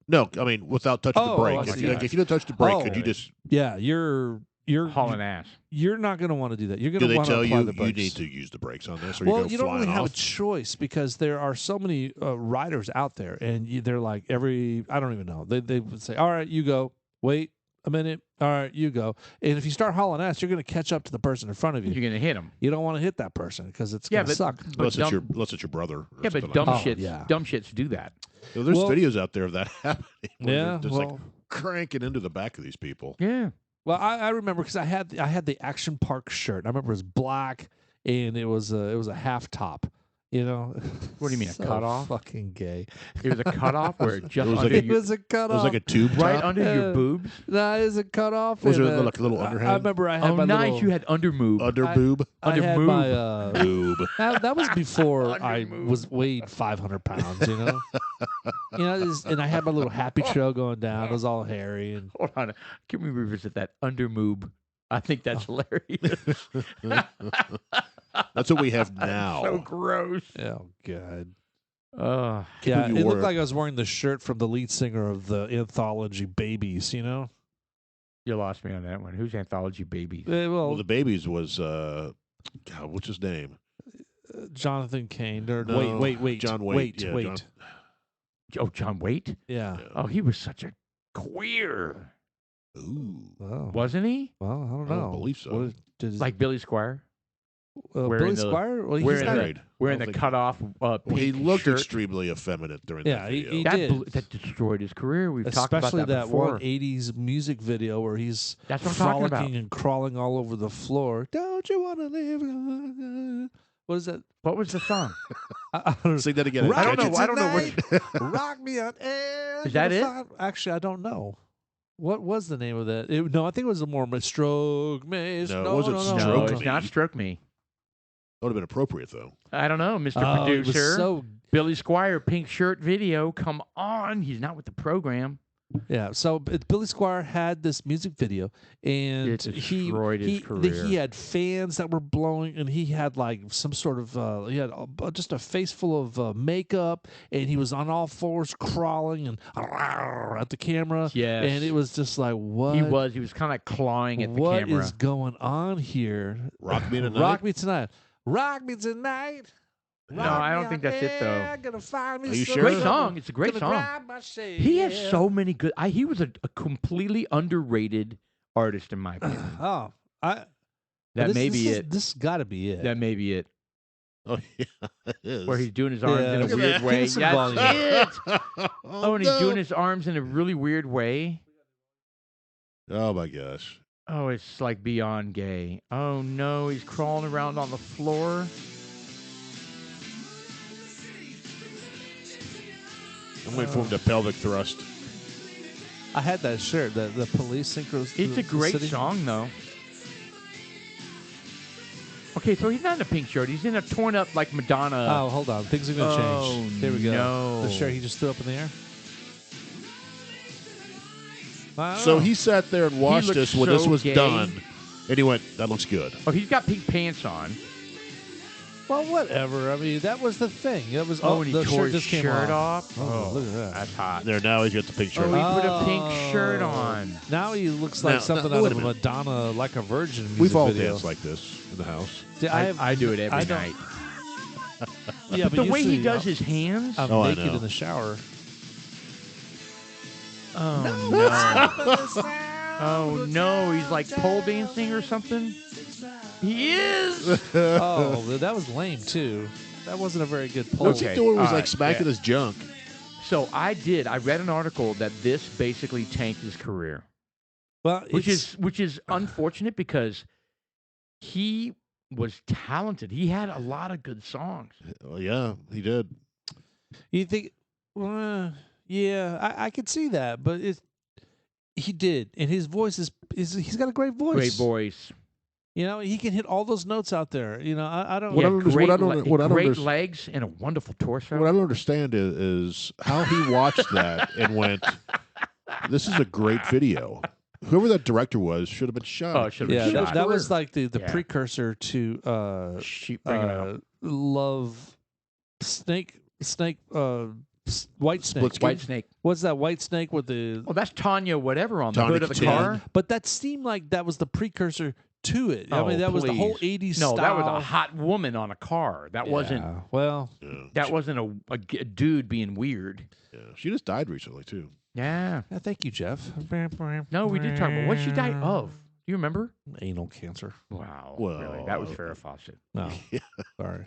No, I mean without touching the Oh, brake. I If see. you, like, if you don't touch the brake, could you Oh. just? Yeah, you're Hauling ass. you're not going to want to do that. You're going Do to they want to tell apply you the you brakes. need to use the brakes on this, or Well, you you go don't really flying have off? a choice because there are so many riders out there, and they're like I don't even know. They would say, "All right, you go. Wait a minute. All right, you go." And if you start hauling ass, you're going to catch up to the person in front of you. You're gonna hit them. You don't want to hit that person because it's Yeah, going to suck. Unless it's dumb- your brother. Or Yeah, but something dumb like Oh, shits. yeah. Dumb shits do that. that. There's Well- videos out there of that happening. where Yeah, they're just well, like cranking into the back of these people. Yeah. well, I remember because I had the Action Park shirt. I remember it was black and it was a half top, You know, What do you mean, a so cutoff? Fucking gay. It was a cutoff where it just was under like It your, was a cutoff. It was like a tube right top. under your Uh, boobs. No, it was a cutoff. Was and, there like a little I underhand? remember I had Oh, my nice! little. You had undermoob. Under I- boob. I under had moob. my Boob. that was before I Undermoob. was weighed 500 pounds. And I had my little happy trail going down. It was all hairy and Hold on, can we revisit that undermoob? I think that's hilarious. That's what we have now. So gross. oh god. Uh, Yeah, believe you it wore looked it. like I was wearing the shirt from the lead singer of the anthology Babies. you lost me on that one. Who's Anthology Babies? Well, the babies was God, what's his name? Jonathan Cain. Or No, wait. John Waite. Yeah, Wait. Oh, John Waite? Yeah. Yeah. Oh, he was such a queer, Ooh. Oh. wasn't he? Well, I don't I know. don't believe so. What did Like Billy Squire? wearing Billy the- Squire? Well, he's wearing not. Married. Wearing I the don't think- cutoff Well, he pink looked shirt. extremely effeminate during Yeah, that he- video. he That, did. that destroyed his career. We've talked about Especially that one before. 80s music video where he's That's what I'm talking about. frolicking and crawling all over the floor. Don't you want to live? What is that? What was the song? I don't Sing that again. Rock I don't it know. I don't know tonight. Rock me on air. Is that it? Actually, I don't know. What was the name of that? No, I think it was a more Stroke Me. No, it wasn't No, Stroke it's Me. not Stroke Me. That would have been appropriate, though. I don't know, Mr. Oh, it was Producer. so Billy Squire, pink shirt video. Come on. He's not with the program. yeah. So Billy Squire had this music video, and It destroyed his career. he had fans that were blowing, and he had like some sort of he had just a face full of makeup, and he was on all fours crawling and at the camera. Yes. And it was just like, what? He was kind of clawing at the What camera. is going on here? Rock Me Tonight? Rock me tonight. Rock me tonight. No, I don't think that's it, though. Gonna find me Are you some sure? Great trouble. song. It's a great Gonna song. grab my shade. He has so many good. He was a completely underrated artist, in my opinion. Oh, That may be it. This got to be it. That may be it. Oh, yeah, it is. Where he's doing his arms Yeah, in a look at weird that. way. Give us some That's volume. it. Oh, and he's doing his arms in a really weird way. Oh, my gosh. Oh, it's like beyond gay. Oh no, he's crawling around on the floor. I'm waiting for him to pelvic thrust. I had that shirt. The police synchros. It's a great song, though. Okay, so he's not in a pink shirt. He's in a torn up like Madonna. Oh, hold on. Things are gonna change. Here we go. no. The shirt he just threw up in the air. I don't So know. he sat there and watched looked us when this so was gay. done, and he went, "That looks good." Oh, he's got pink pants on. Well, whatever. I mean, that was the thing. That was. Oh, and he the tore shirt his just came shirt off. off. Oh, look at that. That's hot. There, now he's got the pink shirt. Oh, he on. put a pink shirt on. Now he looks like Now- something now, out wait of a a minute. Madonna, like a virgin music We've all video. danced like this in the house. See, I do it every I don't- night. Yeah, But the way he usually does his hands. I'm Oh, I naked know. in the shower. Oh no! Oh no! He's like pole dancing or something. He is. Oh, that was lame too. That wasn't a very good pole. What's he Okay, doing? Was all like right, smacking yeah. his junk. So I read an article that this basically tanked his career, Well, which it's- is unfortunate because he was talented. He had a lot of good songs. Oh, yeah, he did. you think, yeah, I could see that, but he did, and his voice is he's got a great voice. Great voice. You know, he can hit all those notes out there. You know, I don't. What Yeah, I don't- what great, I don't- what I don't great understand- legs and a wonderful torso. What I don't understand is how he watched that and went, "This is a great video." Whoever that director was should have been shot. Oh, it should have Yeah, been that, shot. that was like the Yeah. precursor to Bring it up. Love Snake, White Snake. Split White Snake. What's that White Snake with the? Well, that's Tanya whatever on the Tawny hood of the Kitten. car. But that seemed like that was the precursor to it. I Oh, mean, that was the whole please. '80s No, style. that was a hot woman on a car. That wasn't. Yeah, well, Yeah. That wasn't a dude being weird. Yeah. She just died recently too. Yeah. yeah, thank you, Jeff. No, we did talk about what she died of. Do you remember? Anal cancer. Wow. Well, really? That was Farrah Fawcett. No, Yeah. sorry.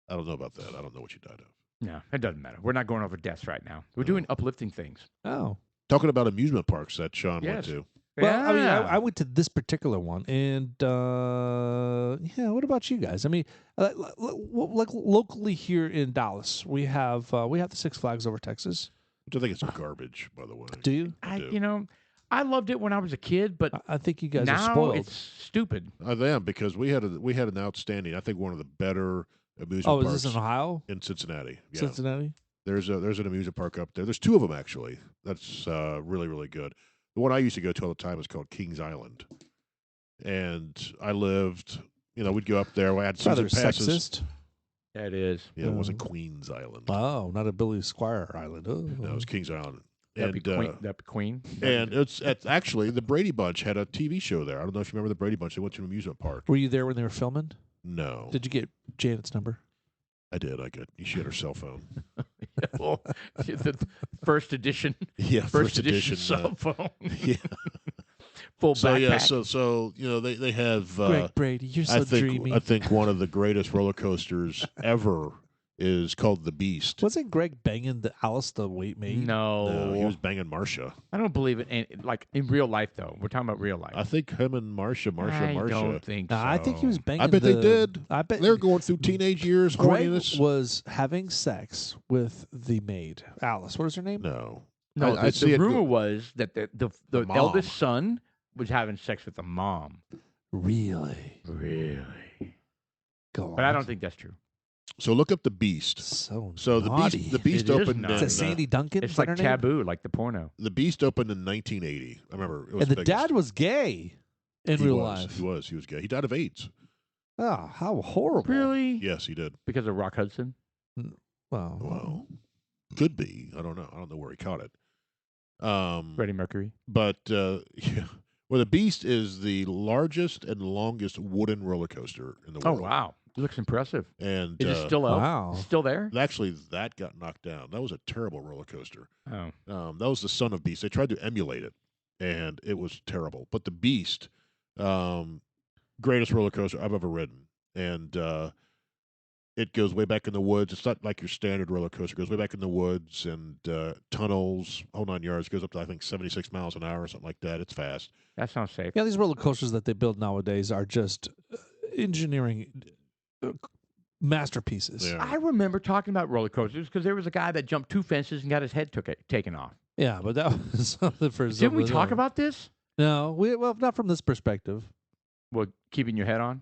I don't know about that. I don't know what she died of. No, it doesn't matter. We're not going over deaths right now. We're doing uplifting things. Oh, Talking about amusement parks that Sean went Yes. to. Well, I mean, Yeah. I went to this particular one, and yeah. What about you guys? I mean, like locally here in Dallas, we have the Six Flags over Texas. Which I think it's garbage, by the way. Do you? I do. You know, I loved it when I was a kid, but I think you guys are now spoiled. it's stupid. I am, because we had an outstanding, I think one of the better amusement Oh, is parks this in Ohio? in Cincinnati. Yeah. Cincinnati? There's an amusement park up there. There's two of them actually. That's really, really good. The one I used to go to all the time is called Kings Island, and I lived. We'd go up there. I had Rather season passes. sexist. That is. Yeah, it wasn't Queens Island. Oh, not a Billy Squire Island. Oh. No, it was Kings Island. That'd be Queen. And it's actually the Brady Bunch had a TV show there. I don't know if you remember the Brady Bunch. They went to an amusement park. Were you there when they were filming? No, Did you get Janet's number? I did. She had her cell phone. Well, the first edition. Yeah, First edition cell phone. Yeah. Full So backpack. yeah, so they have. Greg Brady, you're so dreamy. I think one of the greatest roller coasters ever is called the Beast. Wasn't Greg banging the Alice the Wait Maid? No, he was banging Marcia. I don't believe it. And like in real life, though, we're talking about real life. I think him and Marcia. I don't think so. I think he was banging. I bet they did. I bet They're going through teenage years. Greg Horniness. was having sex with the maid, Alice. What is her name? No, No, I see the it rumor go- was that the mom. eldest son was having sex with the mom. Really? Really? Go on. But I don't think that's true. So look up the Beast. So The naughty. Beast. The Beast It is opened. naughty. Is In, that Sandy Duncan? It's Is that like her name? taboo, like the porno. the Beast opened in 1980. I remember. It was And the biggest. dad was gay in He real was. life. He was gay. He died of AIDS. Oh, how horrible! Really? Yes, he did. Because of Rock Hudson? Well, Well, could be. I don't know. I don't know where he caught it. Freddie Mercury? But yeah. Well, the Beast is the largest and longest wooden roller coaster in the Oh, world. wow. It looks impressive. And Is it still up? wow. Still there? actually, that got knocked down. That was a terrible roller coaster. Oh. That was the Son of Beast. They tried to emulate it, and it was terrible. But the Beast, greatest roller coaster I've ever ridden, and it goes way back in the woods. It's not like your standard roller coaster. It goes way back in the woods and tunnels, whole 9 yards. It goes up to I think 76 miles an hour or something like that. It's fast. That sounds safe. Yeah, these roller coasters that they build nowadays are just engineering masterpieces. Yeah. I remember talking about roller coasters because there was a guy that jumped 2 fences and got his head taken off. Yeah, but that was something for. Didn't we something talk else. about this? No, well, not from this perspective. Well, keeping your head on?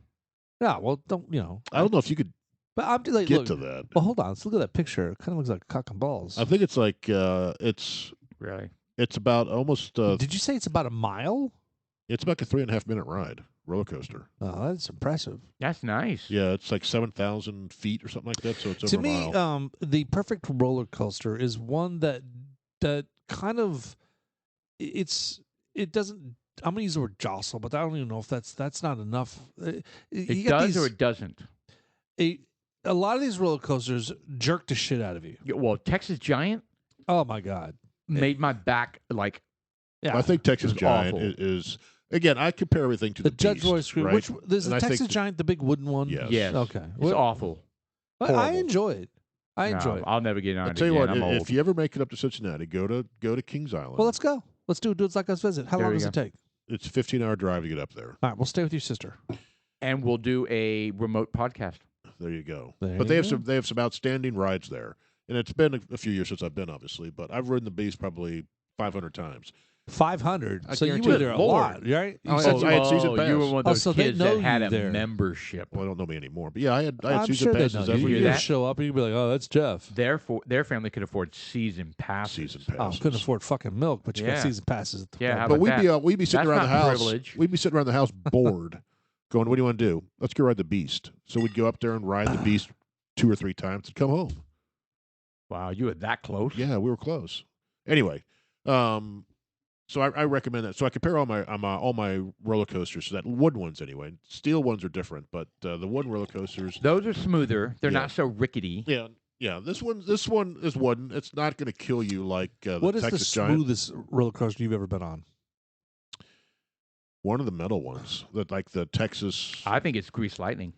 Yeah, well, don't I don't know if you could But I'm like, get look, to that. well, hold on. Let's look at that picture. It kind of looks like cock and balls. I think it's like it's Really? about almost Did you say it's about a mile? it's about a 3.5 minute ride roller coaster. Oh, that's impressive. That's nice. Yeah, it's like 7,000 feet or something like that. So it's over To a me, mile. the perfect roller coaster is one that kind of it doesn't. I'm gonna use the word jostle, but I don't even know if that's not enough. It does or it doesn't? a lot of these roller coasters jerk the shit out of you. Yeah, well, Texas Giant Oh my god! made my back like Yeah, I think Texas It was Giant awful. is again. I compare everything to the the Judge Beast, Roy screen. right? Which there's And the I think Texas the- Giant, the big wooden one. Yes. yes. Okay. It's Well, awful. but I horrible. enjoy it. I enjoy it. I'll never get on I'll it tell you again. what. I'm If old. you ever make it up to Cincinnati, go to Kings Island. Well, let's go. Let's do Dudes Like Us visit. How There long you does it take? It's a 15-hour drive to get up there. All right, we'll stay with your sister. And we'll do a remote podcast. There you go. There But you they have some outstanding rides there, and it's been a few years since I've been, obviously. But I've ridden the Beast probably 500 times. 500. I So you guarantee were it. there a Lord. lot, right? You Oh, said I had season you pass. were one of those so they kids know that had you a there. membership. Well, I don't know me anymore, but yeah, I had I'm season sure they passes know. every You You hear year. that? just show up and you be like, "Oh, that's Jeff." Their family could afford season passes. Season Oh, passes. couldn't afford fucking milk, but you got Yeah. season passes. Yeah, how But about we'd be sitting That's around the not house. privilege. We'd be sitting around the house bored, going, "What do you want to do? Let's go ride the Beast." So we'd go up there and ride the Beast 2 or 3 times and come home. Wow, you were that close? Yeah, we were close. Anyway, so I recommend that. So I compare all my roller coasters to that wood ones anyway. Steel ones are different, but the wooden roller coasters. Those are smoother. They're Yeah. not so rickety. Yeah. This one is wooden. It's not going to kill you like the What is Texas the Giant. smoothest roller coaster you've ever been on? One of the metal ones that like the Texas. I think it's Grease Lightning.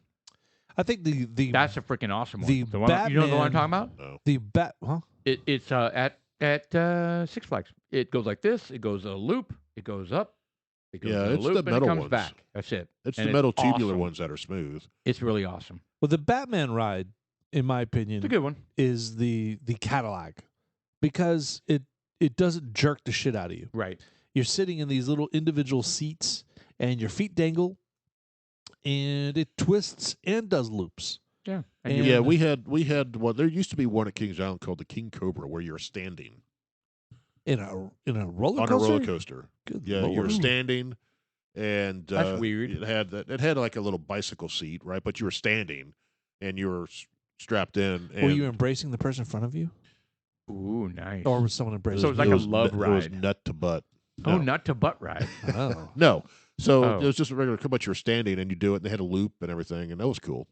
I think the That's a freaking awesome one. the one you know the one I'm talking about? No. the bat. Huh? It's at Six Flags. It goes like this. It goes a loop. It goes up. It goes Yeah, in a it's the loop and it metal comes ones. back. That's it. It's And the metal tubular awesome. ones that are smooth. It's really awesome. Well, the Batman ride, in my opinion, It's a good one. is the Cadillac because it doesn't jerk the shit out of you. Right. You're sitting in these little individual seats, and your feet dangle, and it twists and does loops. Yeah. And- Yeah, we had one. There used to be one at Kings Island called the King Cobra, where you're standing In a roller on coaster. a roller coaster. Good Yeah, Lord. you were standing, and That's weird. It had like a little bicycle seat, right? But you were standing, and you were strapped in. And Were you embracing the person in front of you, Ooh, nice. or was someone embracing? So it's you? like a love It was ride. nut to butt. Oh, No. nut to butt ride. Oh. No. So Oh. it was just a regular, but you were standing and you do it, and they had a loop and everything, and that was cool.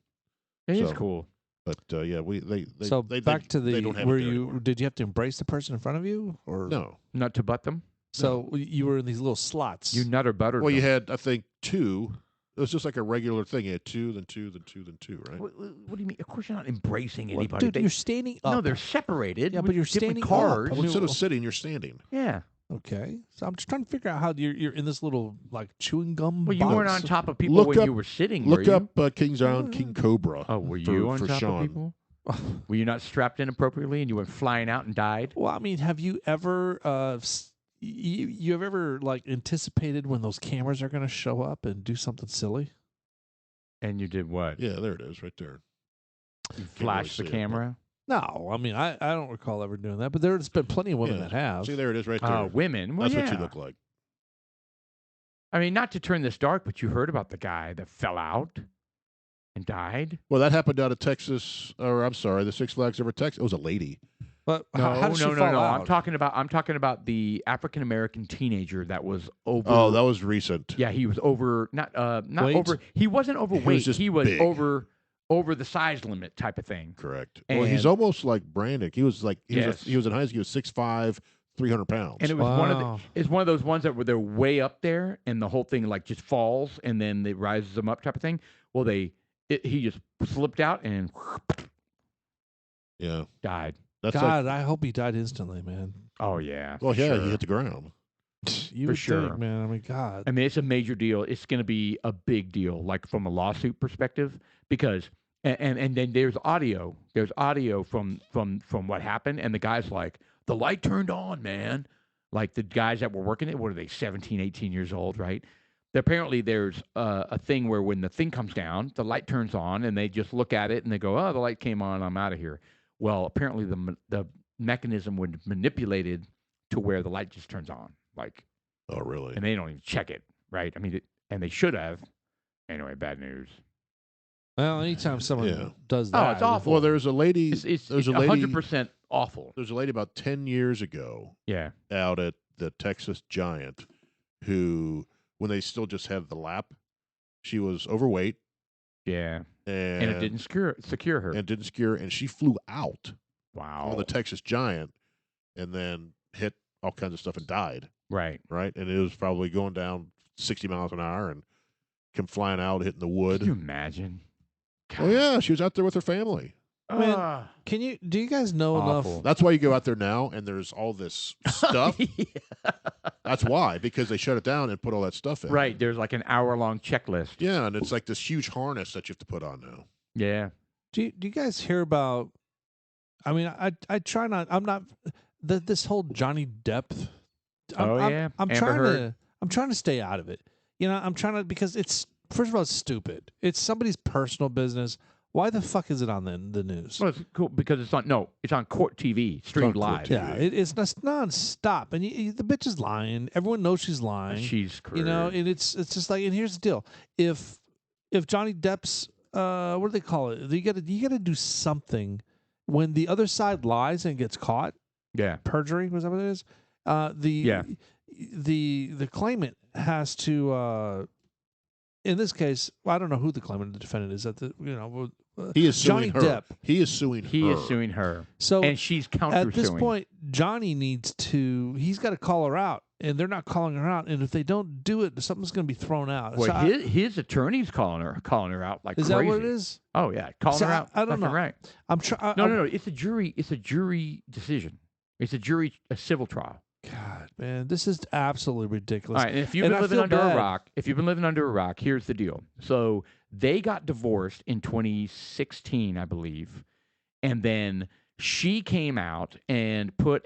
It is So- cool. But yeah, they So they, back to they the don't have were it there you anymore. did you have to embrace the person in front of you, or No. Nut to butt them? So you were in these little slots. You nut or butter Well, you them. had I think two. It was just like a regular thing. You had two, then two, then two, then two, right? What do you mean? Of course you're not embracing What? anybody. Dude, you're standing up. no, they're separated. Yeah, with but you're different standing up. cars. I Well, mean, instead of sitting, you're standing. Yeah. Okay, so I'm just trying to figure out how you're in this little like chewing gum. Well, you weren't on box. top of people Look when up- you were sitting, Look were up Kings Island King Cobra. Oh, were for- you on for top Sean. of people? Were you not strapped in appropriately and you went flying out and died? Well, I mean, have you ever you have ever like anticipated when those cameras are going to show up and do something silly? And you did what? Yeah, there it is, right there. You really flashed the see it, but- camera? No, I mean, I don't recall ever doing that, but there's been plenty of women Yeah. that have. See, there it is, right there. Women. Well, That's what yeah. you look like. I mean, not to turn this dark, but you heard about the guy that fell out and died? Well, that happened down at Texas, or I'm sorry, the Six Flags over Texas. It was a lady. But No, how did she no, fall no. out? I'm talking about the African American teenager that was over. Oh, that was recent. Yeah, he was over. Not Weight? over. He wasn't overweight. just he was big. over the size limit type of thing. Correct. Well, he's And- almost like Brandick. He was like Yes. he was in high school. He was 6'5", 300 pounds. And it was one of Wow. the. It's one of those ones that were they're way up there, and the whole thing like just falls, and then it rises them up type of thing. Well, he just slipped out and yeah, died. that's like, God, I hope he died instantly, man. Oh yeah. well, for yeah, sure. he hit the ground. You For would sure. think, man. I mean, God. I mean, it's a major deal. It's going to be a big deal, like from a lawsuit perspective, because and then there's audio. There's audio from what happened, and the guy's like, the light turned on, man. Like the guys that were working it, what are they, 17, 18 years old, right? Apparently, there's a thing where when the thing comes down, the light turns on, and they just look at it and they go, "Oh, the light came on. I'm out of here." Well, apparently the mechanism was manipulated to where the light just turns on, like. Oh, really? And they don't even check it, right? I mean, and they should have. Anyway, bad news. Well, anytime someone Yeah. does Oh, that, it's awful. Well, there's a lady. It's there's a lady. 100% awful. There's a lady about 10 years ago Yeah. out at the Texas Giant who, when they still just had the lap, she was overweight Yeah. and And it didn't secure her. and didn't secure, and she flew out Wow. on the Texas Giant and then hit all kinds of stuff and died. Right. Right, and it was probably going down 60 miles an hour and come flying out, hitting the wood. Can you imagine? Oh yeah, she was out there with her family. Man, Ah. do you guys know Awful. enough? That's why you go out there now, and there's all this stuff. That's why, because they shut it down and put all that stuff in. Right. There's like an hour-long checklist. Yeah, and it's like this huge harness that you have to put on now. Yeah. Do you guys hear about? I mean, I try not. I'm not. This whole Johnny Depp. I'm Amber trying Heard. I'm trying to stay out of it. You know, I'm trying to because it's first of all it's stupid. It's somebody's personal business. Why the fuck is it on the news? Well, it's cool because it's on court TV, streamed Court live. TV. Yeah, it's nonstop, and the bitch is lying. Everyone knows she's lying. She's crazy. You know, and it's just like, and here's the deal: if Johnny Depp's what do they call it? You got to do something when the other side lies and gets caught. Yeah. Perjury, was that what it is? The claimant has to. In this case, well, I don't know who the claimant, the defendant is. He is Johnny suing her. Depp. He is suing He her. is suing her. So And she's counter-suing. at this point, Johnny needs to. He's got to call her out, and they're not calling her out. And if they don't do it, something's going to be thrown out. Well, So I- his attorney's calling her out like is crazy. that what it is? Oh yeah, calling So her out. I don't left and know. Right. I'm trying. No. It's a jury. It's a jury decision. It's a civil trial. God, man, this is absolutely ridiculous. All right, and if you've And been I living feel under bad. a rock, here's the deal. So they got divorced in 2016, I believe, and then she came out and put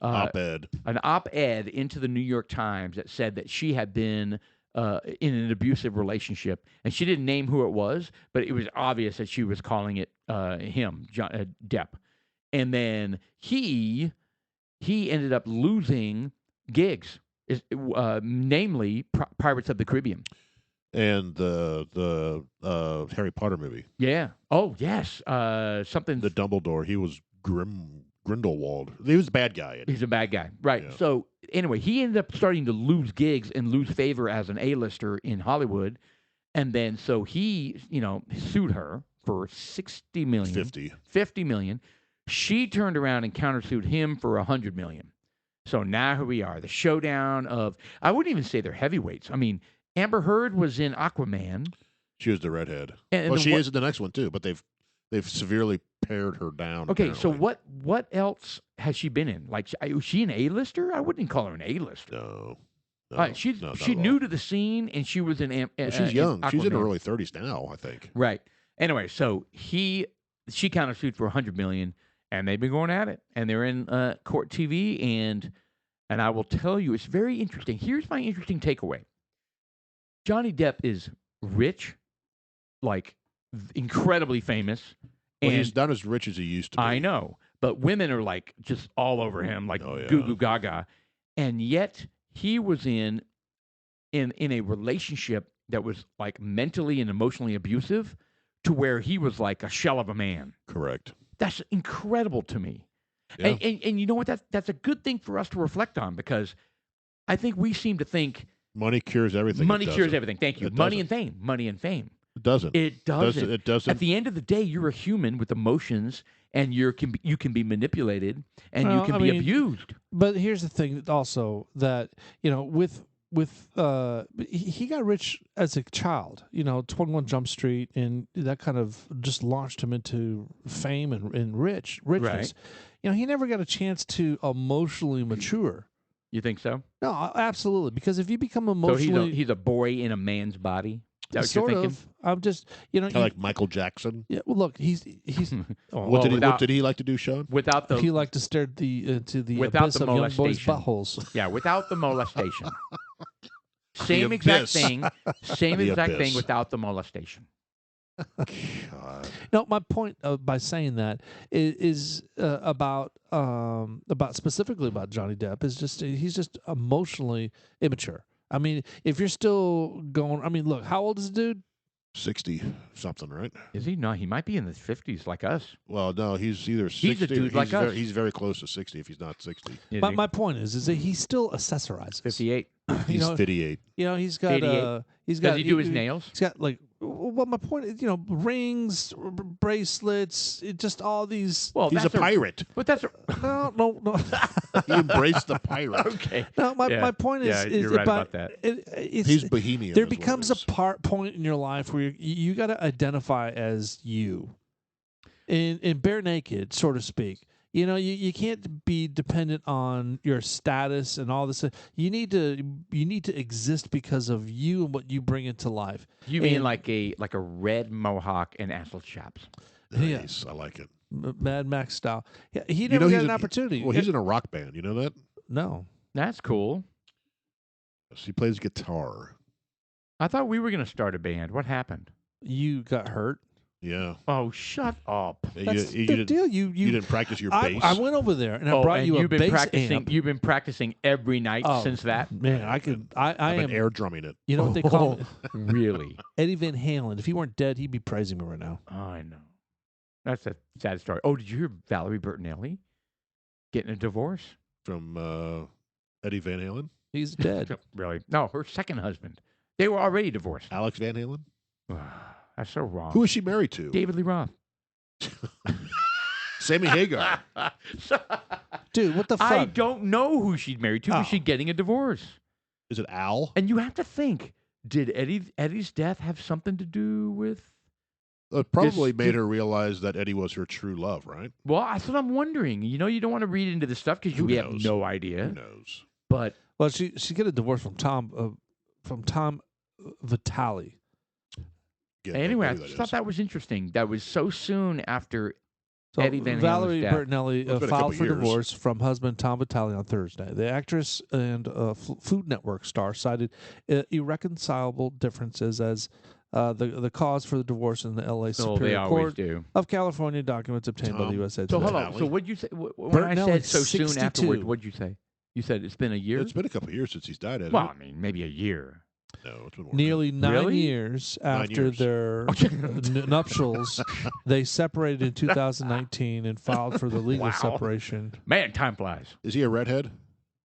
Op-ed. an op-ed into the New York Times that said that she had been in an abusive relationship, and she didn't name who it was, but it was obvious that she was calling it him, Depp, and then he ended up losing gigs, namely Pirates of the Caribbean. And the Harry Potter movie. Yeah. Oh, yes. Something. The Dumbledore. He was Grindelwald. He was the bad guy. He's a bad guy. Right. Yeah. So, anyway, he ended up starting to lose gigs and lose favor as an A-lister in Hollywood. And then, so he, sued her for $60 million. 50. $50 million. She turned around and countersued him for $100 million. So now here we are, the showdown of, I wouldn't even say they're heavyweights. I mean, Amber Heard was in Aquaman. She was the redhead. And Well, she is in the next one too, but they've severely pared her down. Okay, so apparently. what else has she been in? Like, was she an A-lister? I wouldn't call her an A-lister. No. All right, she's new to the scene, and she was in. Well, she's young. She's in her Aquaman. early 30s now, I think. Right. Anyway, so she countersued for $100 million, and they've been going at it, and they're in court TV, and I will tell you, it's very interesting. Here's my interesting takeaway. Johnny Depp is rich, like incredibly famous, Well, and he's not as rich as he used to be. I know, but women are like just all over him, like Oh, yeah. goo goo gaga, and yet he was in a relationship that was like mentally and emotionally abusive, to where he was like a shell of a man. Correct. That's incredible to me. Yeah. And you know what? That's a good thing for us to reflect on, because I think we seem to think Money cures everything. money It cures doesn't. everything. Thank you. It Money doesn't. and fame. Money and fame. It doesn't. It doesn't. It doesn't. At the end of the day, you're a human with emotions, and you can be manipulated, and you Well, can I be mean, abused. But here's the thing, also, that with he got rich as a child. 21 Jump Street, and that kind of just launched him into fame and richness. Right. He never got a chance to emotionally mature. You think so? No, absolutely. Because if you become So emotionally, he's a boy in a man's body. Is that what sort you're thinking? of, I'm just, Kind of like Michael Jackson. yeah. Well, look, he's Oh, What well, did he like to do, Sean? without the he liked to stare at to the Without abyss the of young boys' molestation. buttholes. yeah, without the molestation. Same exact abyss. thing. Same The exact thing abyss. without the molestation. God. No, my point by saying that is about specifically about Johnny Depp is just he's just emotionally immature. I mean, if you're still going, I mean, look, how old is the dude? 60 something, right? Is he? No, he might be in his 50s like us. Well, no, he's either 60 He's a dude or like us. he's very close to 60 if he's not 60. Is My, he? my point is that he still accessorizes. 58. He's know, 58. He's got 88. he's got Does he do his nails? He's got like well, my point is, rings, bracelets, just all these. Well, He's a pirate. But that's No. He embraced the pirate. okay. No, my Yeah. point is, Yeah, is you're right about that. It's, He's bohemian. there is what it becomes a is. point in your life where you got to identify as you, in bare naked, so to speak. You can't be dependent on your status and all this. You need to exist because of you and what you bring into life. You mean And- like a red mohawk and assless chaps? Yeah. Nice. I like it. Mad Max style. Yeah, he You never know, got he's an a- opportunity. Well, he's in a rock band. You know that? No. That's cool. So he plays guitar. I thought we were going to start a band. What happened? You got hurt. Yeah. Oh, shut up. That's you the didn't, deal. you didn't practice your I, bass. I went over there and I brought and you a you've been bass practicing. amp. You've been practicing every night Oh, since that. Man, I could. I I've am. been air drumming it. You know what they call me? Really? Eddie Van Halen. If he weren't dead, he'd be praising me right now. Oh, I know. That's a sad story. Oh, did you hear Valerie Bertinelli getting a divorce? From Eddie Van Halen, He's dead. Really? No, her second husband. They were already divorced. Alex Van Halen. That's so wrong. Who is she married to? David Lee Roth. Sammy Hagar. Dude, what the fuck? I don't know who she's married to. Oh. Was she getting a divorce? Is it Al? And you have to think, did Eddie's death have something to do with It probably This- made her realize that Eddie was her true love, right? Well, that's what I'm wondering. You know, you don't want to read into this stuff because Who we have knows? no Who idea. knows? But Well, she get a divorce from Tom Vitale. Yeah, anyway, I who that just thought is. that was interesting. That was so soon after So Eddie Van Halen's Valerie death. Bertinelli Well, it's been a filed couple for years. divorce from husband Tom Vitale on Thursday. The actress and Food Network star cited irreconcilable differences as the cause for the divorce in the L.A. Oh, they Superior always Court do. of California. Documents obtained by the Tom. USA So Today. hold on. Vitale. So what'd you say when I Bertinelli, said so soon 62. afterwards? What'd you say? You said it's been a year. It's been a couple years since he's died. Hasn't Well, it? I mean, maybe a year. No, it's been more. Nearly 9 Really? years 9 after years. their nuptials, they separated in 2019 and filed for the legal Wow. separation. Man, time flies. Is he a redhead?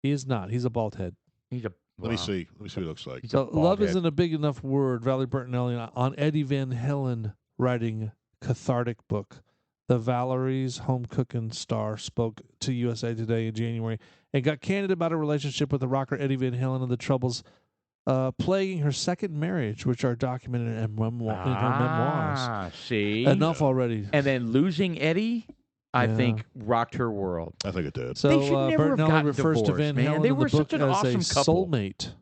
He is not. He's a bald head. He's a. Let me wow. see. Let me see what he looks like. He's a So bald love head. isn't a big enough word. Valerie Bertinelli on Eddie Van Halen writing cathartic book. The Valerie's home cooking star spoke to USA Today in January and got candid about her relationship with the rocker Eddie Van Halen and the troubles plaguing her second marriage, which are documented in her memoirs. Ah, see. Enough already. And then losing Eddie, I Yeah. think, rocked her world. I think it did. So They should never have Bertinelli gotten refers to divorced, Van man. Halen They in were the book such an as awesome a couple. soulmate.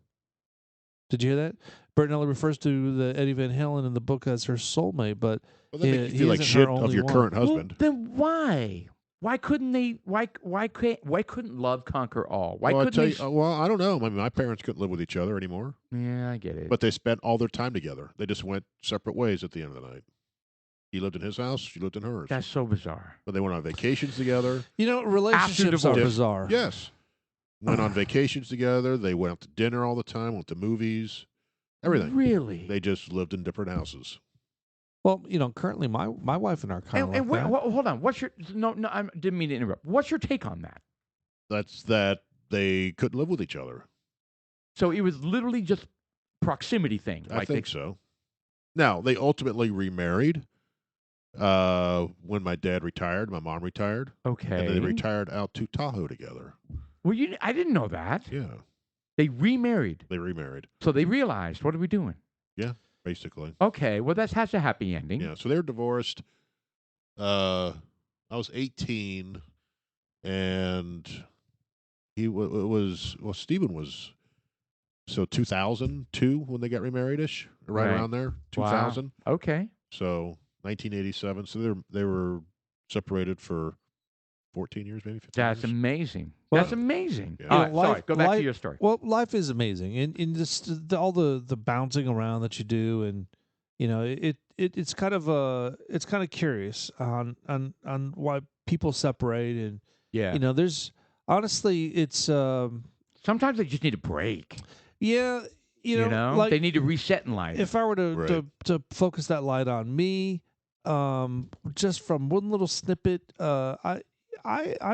Did you hear that? Bertinelli refers to the Eddie Van Halen in the book as her soulmate, but Well, that Yeah, makes you he feel like isn't her shit of only your one. current Well, husband. then why? Why couldn't they? Why couldn't love conquer all? Why well, I couldn't tell they? you, well, I don't know. I mean, my parents couldn't live with each other anymore, Yeah, I get it. but they spent all their time together. They just went separate ways at the end of the night. He lived in his house. She lived in hers. That's so bizarre. But they went on vacations together. relationships are divorce. bizarre. Yes. Went on vacations together. They went out to dinner all the time, went to movies, everything. Really? They just lived in different houses. Well, currently my wife and I are kind of and like that. hold on. What's your no? I didn't mean to interrupt. What's your take on that? That's that they couldn't live with each other. So it was literally just proximity thing. I think so. Now, they ultimately remarried when my dad retired, my mom retired, Okay. and they retired out to Tahoe together. Well, I didn't know that. Yeah, They remarried. they remarried, So they realized, what are we doing? basically. Okay. Well, that has a happy ending. Yeah, so they're divorced. I was 18, and Stephen was, so 2002 when they got remarried-ish, right Right. around there, Wow. 2000. Okay. So 1987. So they were separated for 14 years, maybe 15 That's years. amazing. Well, That's amazing. Yeah. All right, sorry. life- Go back to life- your story. Well, life is amazing, and just all the bouncing around that you do, and it's kind of curious on why people separate, and Yeah. there's honestly it's Sometimes they just need a break. yeah You know, like they need to reset in life. if I were to, Right. to focus that light on me, just from one little snippet, I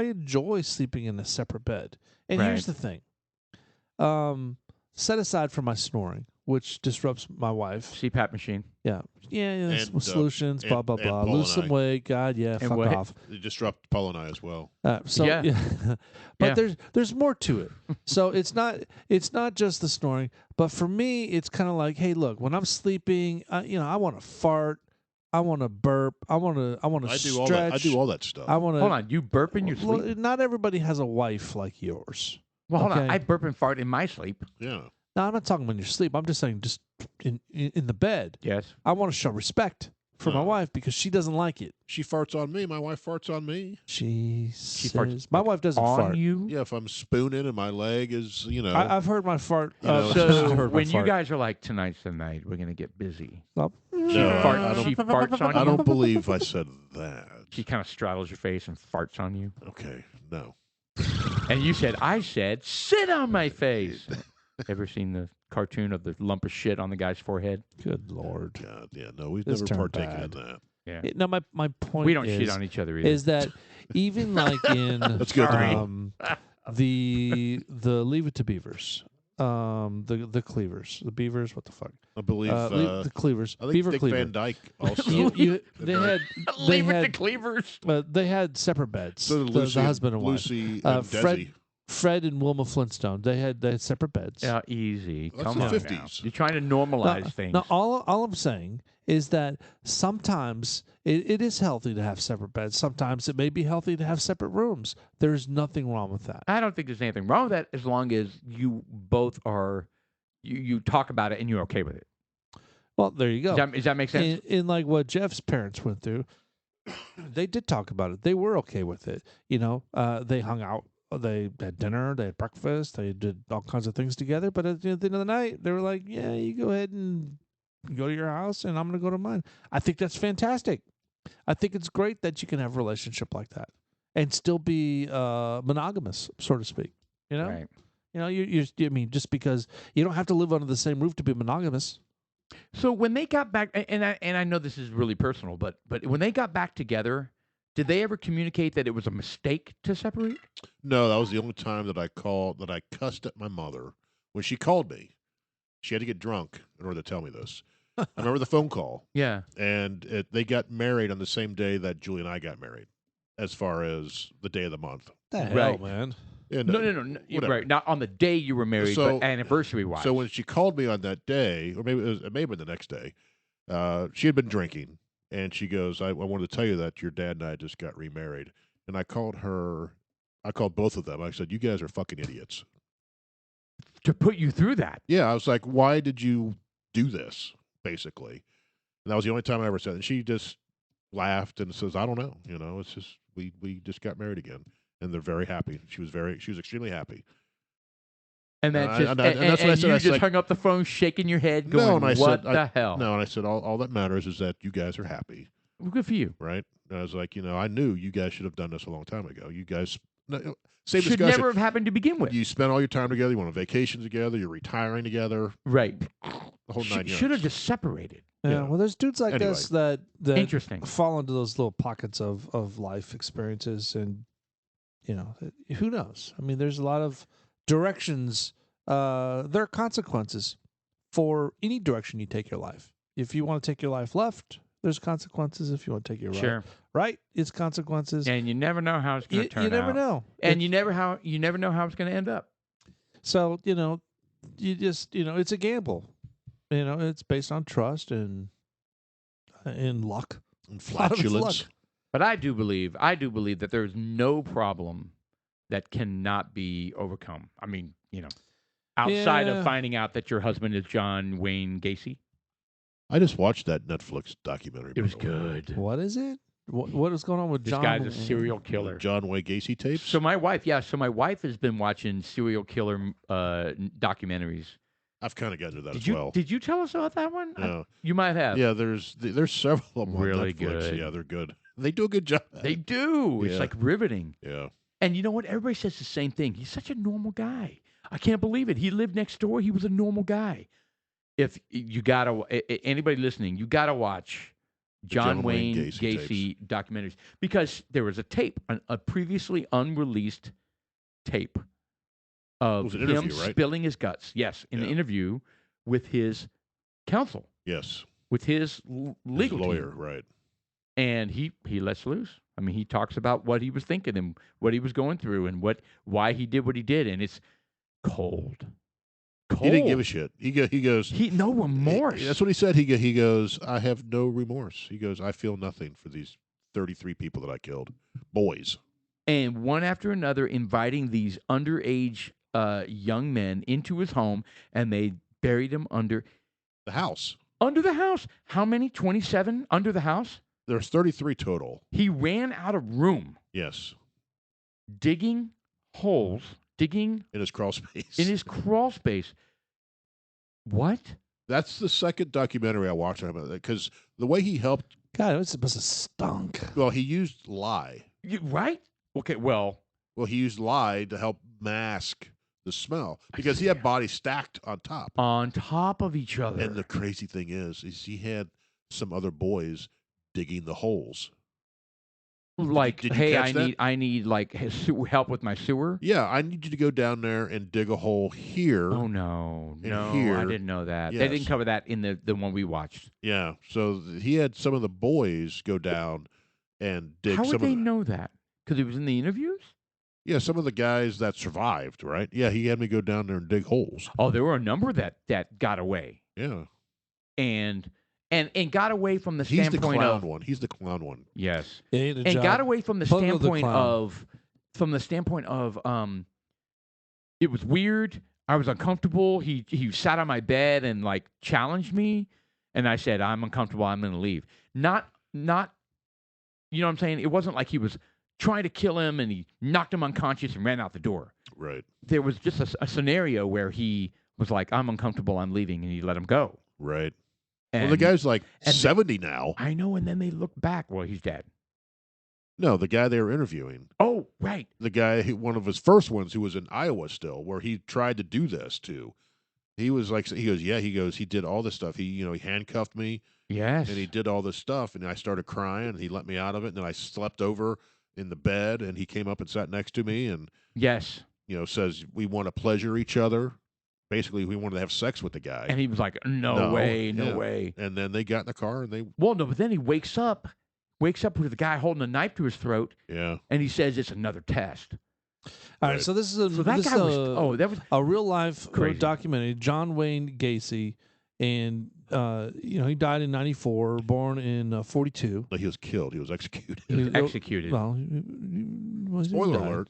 enjoy sleeping in a separate bed. And here's Right. the thing. Set aside from my snoring, which disrupts my wife. CPAP machine. Yeah, And, solutions, blah and- blah and blah. Paul Lose and some I. weight, God, yeah, And fuck what? off. It disrupted Paul and I as well. So Yeah. but Yeah. there's more to it. So it's not just the snoring, but for me it's kind of like, hey, look, when I'm sleeping, I want to fart, I want to burp, I want to I do stretch. all that. I do all that stuff. I want to. Hold on. You burp in your Well, sleep? not everybody has a wife like yours. Well, hold on. okay. I burp and fart in my sleep. Yeah. No, I'm not talking when you're asleep. I'm just saying, just in the bed. Yes. I want to show respect for my No. wife because she doesn't like it. She farts on me. My wife farts on me. She farts says, my wife doesn't On fart. you? Yeah, if I'm spooning and my leg is, I've heard my fart. You know, she's So heard my when you fart. guys are like, tonight's the night, we're going to get busy. Stop. No, I She don't- farts on you? I don't believe I said that. She kind of straddles your face and farts on you. Okay, no. And you said, I said, sit on my face. Ever seen the cartoon of the lump of shit on the guy's forehead? Good Lord. God, yeah, no, we've This never turned partaken bad. in that. Yeah. No, my point We don't is, shit on each other either. is that even like in That's good to um, the Leave It to Beavers, the Cleavers, the Beavers, what the fuck? I believe. The Cleavers, I think Beaver Dick Cleaver. Van Dyke also. Leave it to cleavers. They had separate beds. So did the Lucy, husband and wife. Lucy and Fred- Desi. Fred and Wilma Flintstone. They had separate beds. Yeah, easy. That's Come the on 50s. now. You're trying to normalize things. No, all I'm saying is that sometimes it is healthy to have separate beds. Sometimes it may be healthy to have separate rooms. There's nothing wrong with that. I don't think there's anything wrong with that as long as you both are, you talk about it and you're okay with it. Well, there you go. Does that make sense? In like what Jeff's parents went through, they did talk about it. They were okay with it. They hung out. They had dinner. They had breakfast. They did all kinds of things together. But at the end of the night, they were like, "Yeah, you go ahead and go to your house, and I'm going to go to mine." I think that's fantastic. I think it's great that you can have a relationship like that and still be monogamous, so to speak. Right. I mean, just because you don't have to live under the same roof to be monogamous. So when they got back, and I know this is really personal, but when they got back together, did they ever communicate that it was a mistake to separate? No, that was the only time that I cussed at my mother when she called me. She had to get drunk in order to tell me this. I remember the phone call. Yeah. And they got married on the same day that Julie and I got married, as far as the day of the month. The hell, Right. man. And, No. whatever. Right. Not on the day you were married, So- but anniversary-wise. So when she called me on that day, or maybe it may have been the next day, she had been drinking, and she goes, I wanted to tell you that your dad and I just got remarried. And I called both of them. I said, you guys are fucking idiots. to put you through that. Yeah, I was like, why did you do this, basically? And that was the only time I ever said it. And she just laughed and says, I don't know. It's just, we just got married again. And they're very happy. She was extremely happy. And that's And that's what I said. You I just said, hung up the phone, shaking your head, going, no, and I what said, the hell? No, and I said, all that matters is that you guys are happy, Well, good for you. right? And I was like, I knew you guys should have done this a long time ago. You guys, same Should discussion. never have happened to begin with. You spent all your time together. You went on vacation together. You're retiring together. Right. The whole 9 yards. Should have just separated. Yeah. Yeah. Well, there's dudes like Anyway. us that Interesting. fall into those little pockets of life experiences, and who knows? I mean, there's a lot of directions. There are consequences for any direction you take your life. If you want to take your life left, there's consequences. If you want to take your right, it's consequences. And you never know how it's going to turn out. You never know. And you never know how it's going to end up. So, you just, it's a gamble. It's based on trust and luck. And A lot of it's flatulence. luck. But I do believe that there's no problem that cannot be overcome. I mean, outside Yeah. of finding out that your husband is John Wayne Gacy. I just watched that Netflix documentary. It was by the way. good. What is it? What is going on with This John? guy's a serial The killer. John Wayne Gacy tapes. So my wife has been watching serial killer documentaries. I've kind of gotten to that Did as you well. did you tell us about that one? Yeah. You might have. Yeah, there's several of them Really on Netflix. good. Yeah, they're good. They do a good job. They do. It's Yeah. like riveting. Yeah. And you know what? Everybody says the same thing. He's such a normal guy. I can't believe it. He lived next door. He was a normal guy. If you gotta, anybody listening, you gotta watch John Wayne Gacy documentaries, because there was a tape, a previously unreleased tape of was an him interview, right? spilling his guts. Yes, in an Yeah. interview with his counsel, Yes. with his His legal lawyer, team. right. And he lets loose. I mean, he talks about what he was thinking and what he was going through and why he did what he did, and it's cold. He didn't give a shit. He goes. No remorse. That's what he said. He goes, I have no remorse. He goes, I feel nothing for these 33 people that I killed. Boys. And one after another, inviting these underage young men into his home, and they buried him under The house. the house. How many? 27 under the house. There's 33 total. He ran out of room, Yes. digging holes, digging In his crawl space. in his crawl space. What? That's the second documentary I watched on him, because the way he helped, God, it must have stunk. well, he used lye. Right? Okay. Well, Well, he used lye to help mask the smell, because he had bodies stacked on top. on top of each other. And the crazy thing is he had some other boys digging the holes. like, did you hey, catch that? I need like help with my sewer. Yeah, I need you to go down there and dig a hole here. Oh no, And no, here- I didn't know that. They Yes. didn't cover that in the one we watched. Yeah, so he had some of the boys go down and dig How some would they of the, know that? Because it was in the interviews. Yeah, some of the guys that survived, right? Yeah, he had me go down there and dig holes. Oh, there were a number that got away Yeah. and got away from the He's the standpoint clown of one. He's the clown one. yes, He ate a and job. got away from the Pogo the standpoint clown. of it was weird. I was uncomfortable. He sat on my bed and like challenged me, and I said, "I'm uncomfortable. I'm going to leave." Not, you know what I'm saying? It wasn't like he was trying to kill him and he knocked him unconscious and ran out the door. Right. There was just a scenario where he was like, "I'm uncomfortable. I'm leaving," and he let him go. Right. And Well, the guy's like and 70 now. I know, and then they look back. Well, he's dead. No, the guy they were interviewing. Oh, right. The guy, one of his first ones who was in Iowa still, where he tried to do this too. He was like, he goes, he did all this stuff. He handcuffed me Yes. and he did all this stuff. And I started crying and he let me out of it. And then I slept over in the bed and he came up and sat next to me and, Yes. says, we want to pleasure each other. Basically, we wanted to have sex with the guy. And he was like, no way. And then they got in the car and they, Well, no, but then he wakes up with the guy holding a knife to his throat, yeah. and he says it's another test. All right, Right. so this is a So that this guy is was that was a real life Crazy. documentary. John Wayne Gacy, and he died in '94, born in '42. No, he was killed. He was executed. executed. Well, Spoiler died. alert.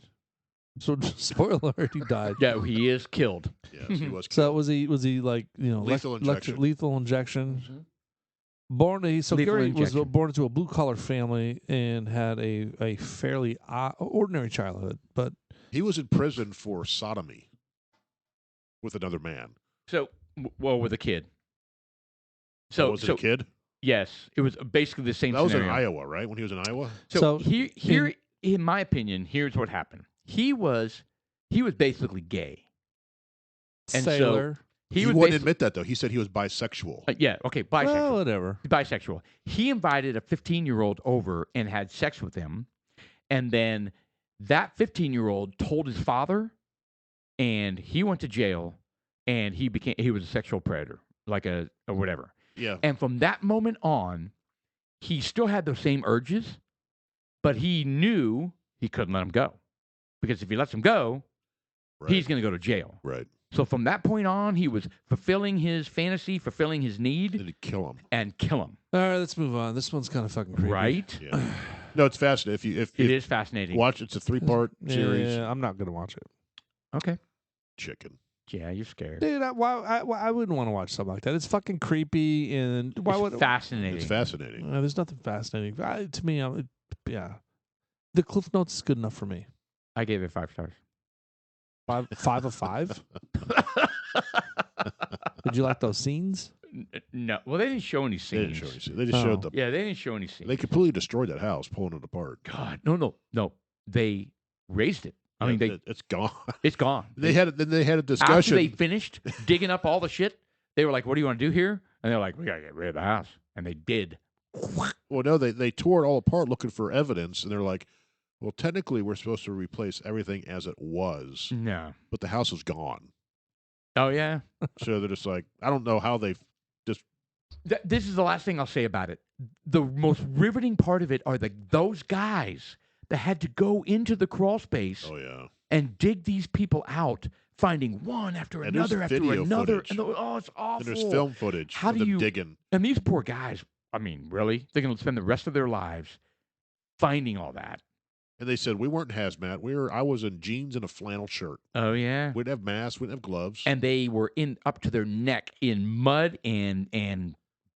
So spoiler alert, he died. Yeah, he is killed. Yes, he was So killed. was he like Lethal injection. lethal injection? Mm-hmm. So Lethal Gary was injection. born into a blue collar family and had a fairly ordinary childhood, but He was in prison for sodomy with another man. So, with a kid. So, was it a kid? Yes, it was basically the same That was in scenario. Iowa, right? When he was in Iowa? So here, in my opinion, here's what happened. He was basically gay. And so sailor. He wouldn't basically- admit that, though. He said he was bisexual. Yeah, okay, bisexual. Well, whatever. Bisexual. He invited a 15-year-old over and had sex with him, and then that 15-year-old told his father, and he went to jail, and he was a sexual predator, like or whatever. Yeah. And from that moment on, he still had those same urges, but he knew he couldn't let him go, because if he lets him go, Right. he's going to go to jail. Right. So from that point on, he was fulfilling his fantasy, fulfilling his need, Did he kill him? and kill him. All right, let's move on. This one's kind of fucking creepy. Right? Yeah. No, it's fascinating. If It is fascinating. watch, it's a 3-part series. Yeah, I'm not gonna watch it, Okay. Chicken. Yeah, you're scared. dude. I wouldn't want to watch something like that. It's fucking creepy, and why It's would fascinating. It's fascinating. There's nothing fascinating to me. Yeah, the Cliff Notes is good enough for me. I gave it 5 stars. 5 of 5. Did you like those scenes? No. Well, they didn't show any They didn't scenes. show any scenes. They just Oh. showed the. Yeah, they didn't show any scenes. They completely destroyed that house, pulling it apart. God, no. They raised it. I mean, it's gone. it's gone. They had a After discussion. they finished digging up all the shit, they were like, "What do you want to do here?" And they're like, "We gotta get rid of the house," and they did. Well, no, they tore it all apart looking for evidence, and they're like, "Well, technically, we're supposed to replace everything as it was, No. but the house is gone." Oh yeah. So they're just like, I don't know how they just. This is the last thing I'll say about it. The most riveting part of it are those guys that had to go into the crawl space Oh yeah, and dig these people out, finding one after And there's another after video another. footage. And it's awful. and there's film footage How of do them you- digging. And these poor guys, I mean, really? They're going to spend the rest of their lives finding all that. And they said we weren't hazmat. I was in jeans and a flannel shirt. Oh, yeah. We didn't have masks. We didn't have gloves. And they were up to their neck in mud and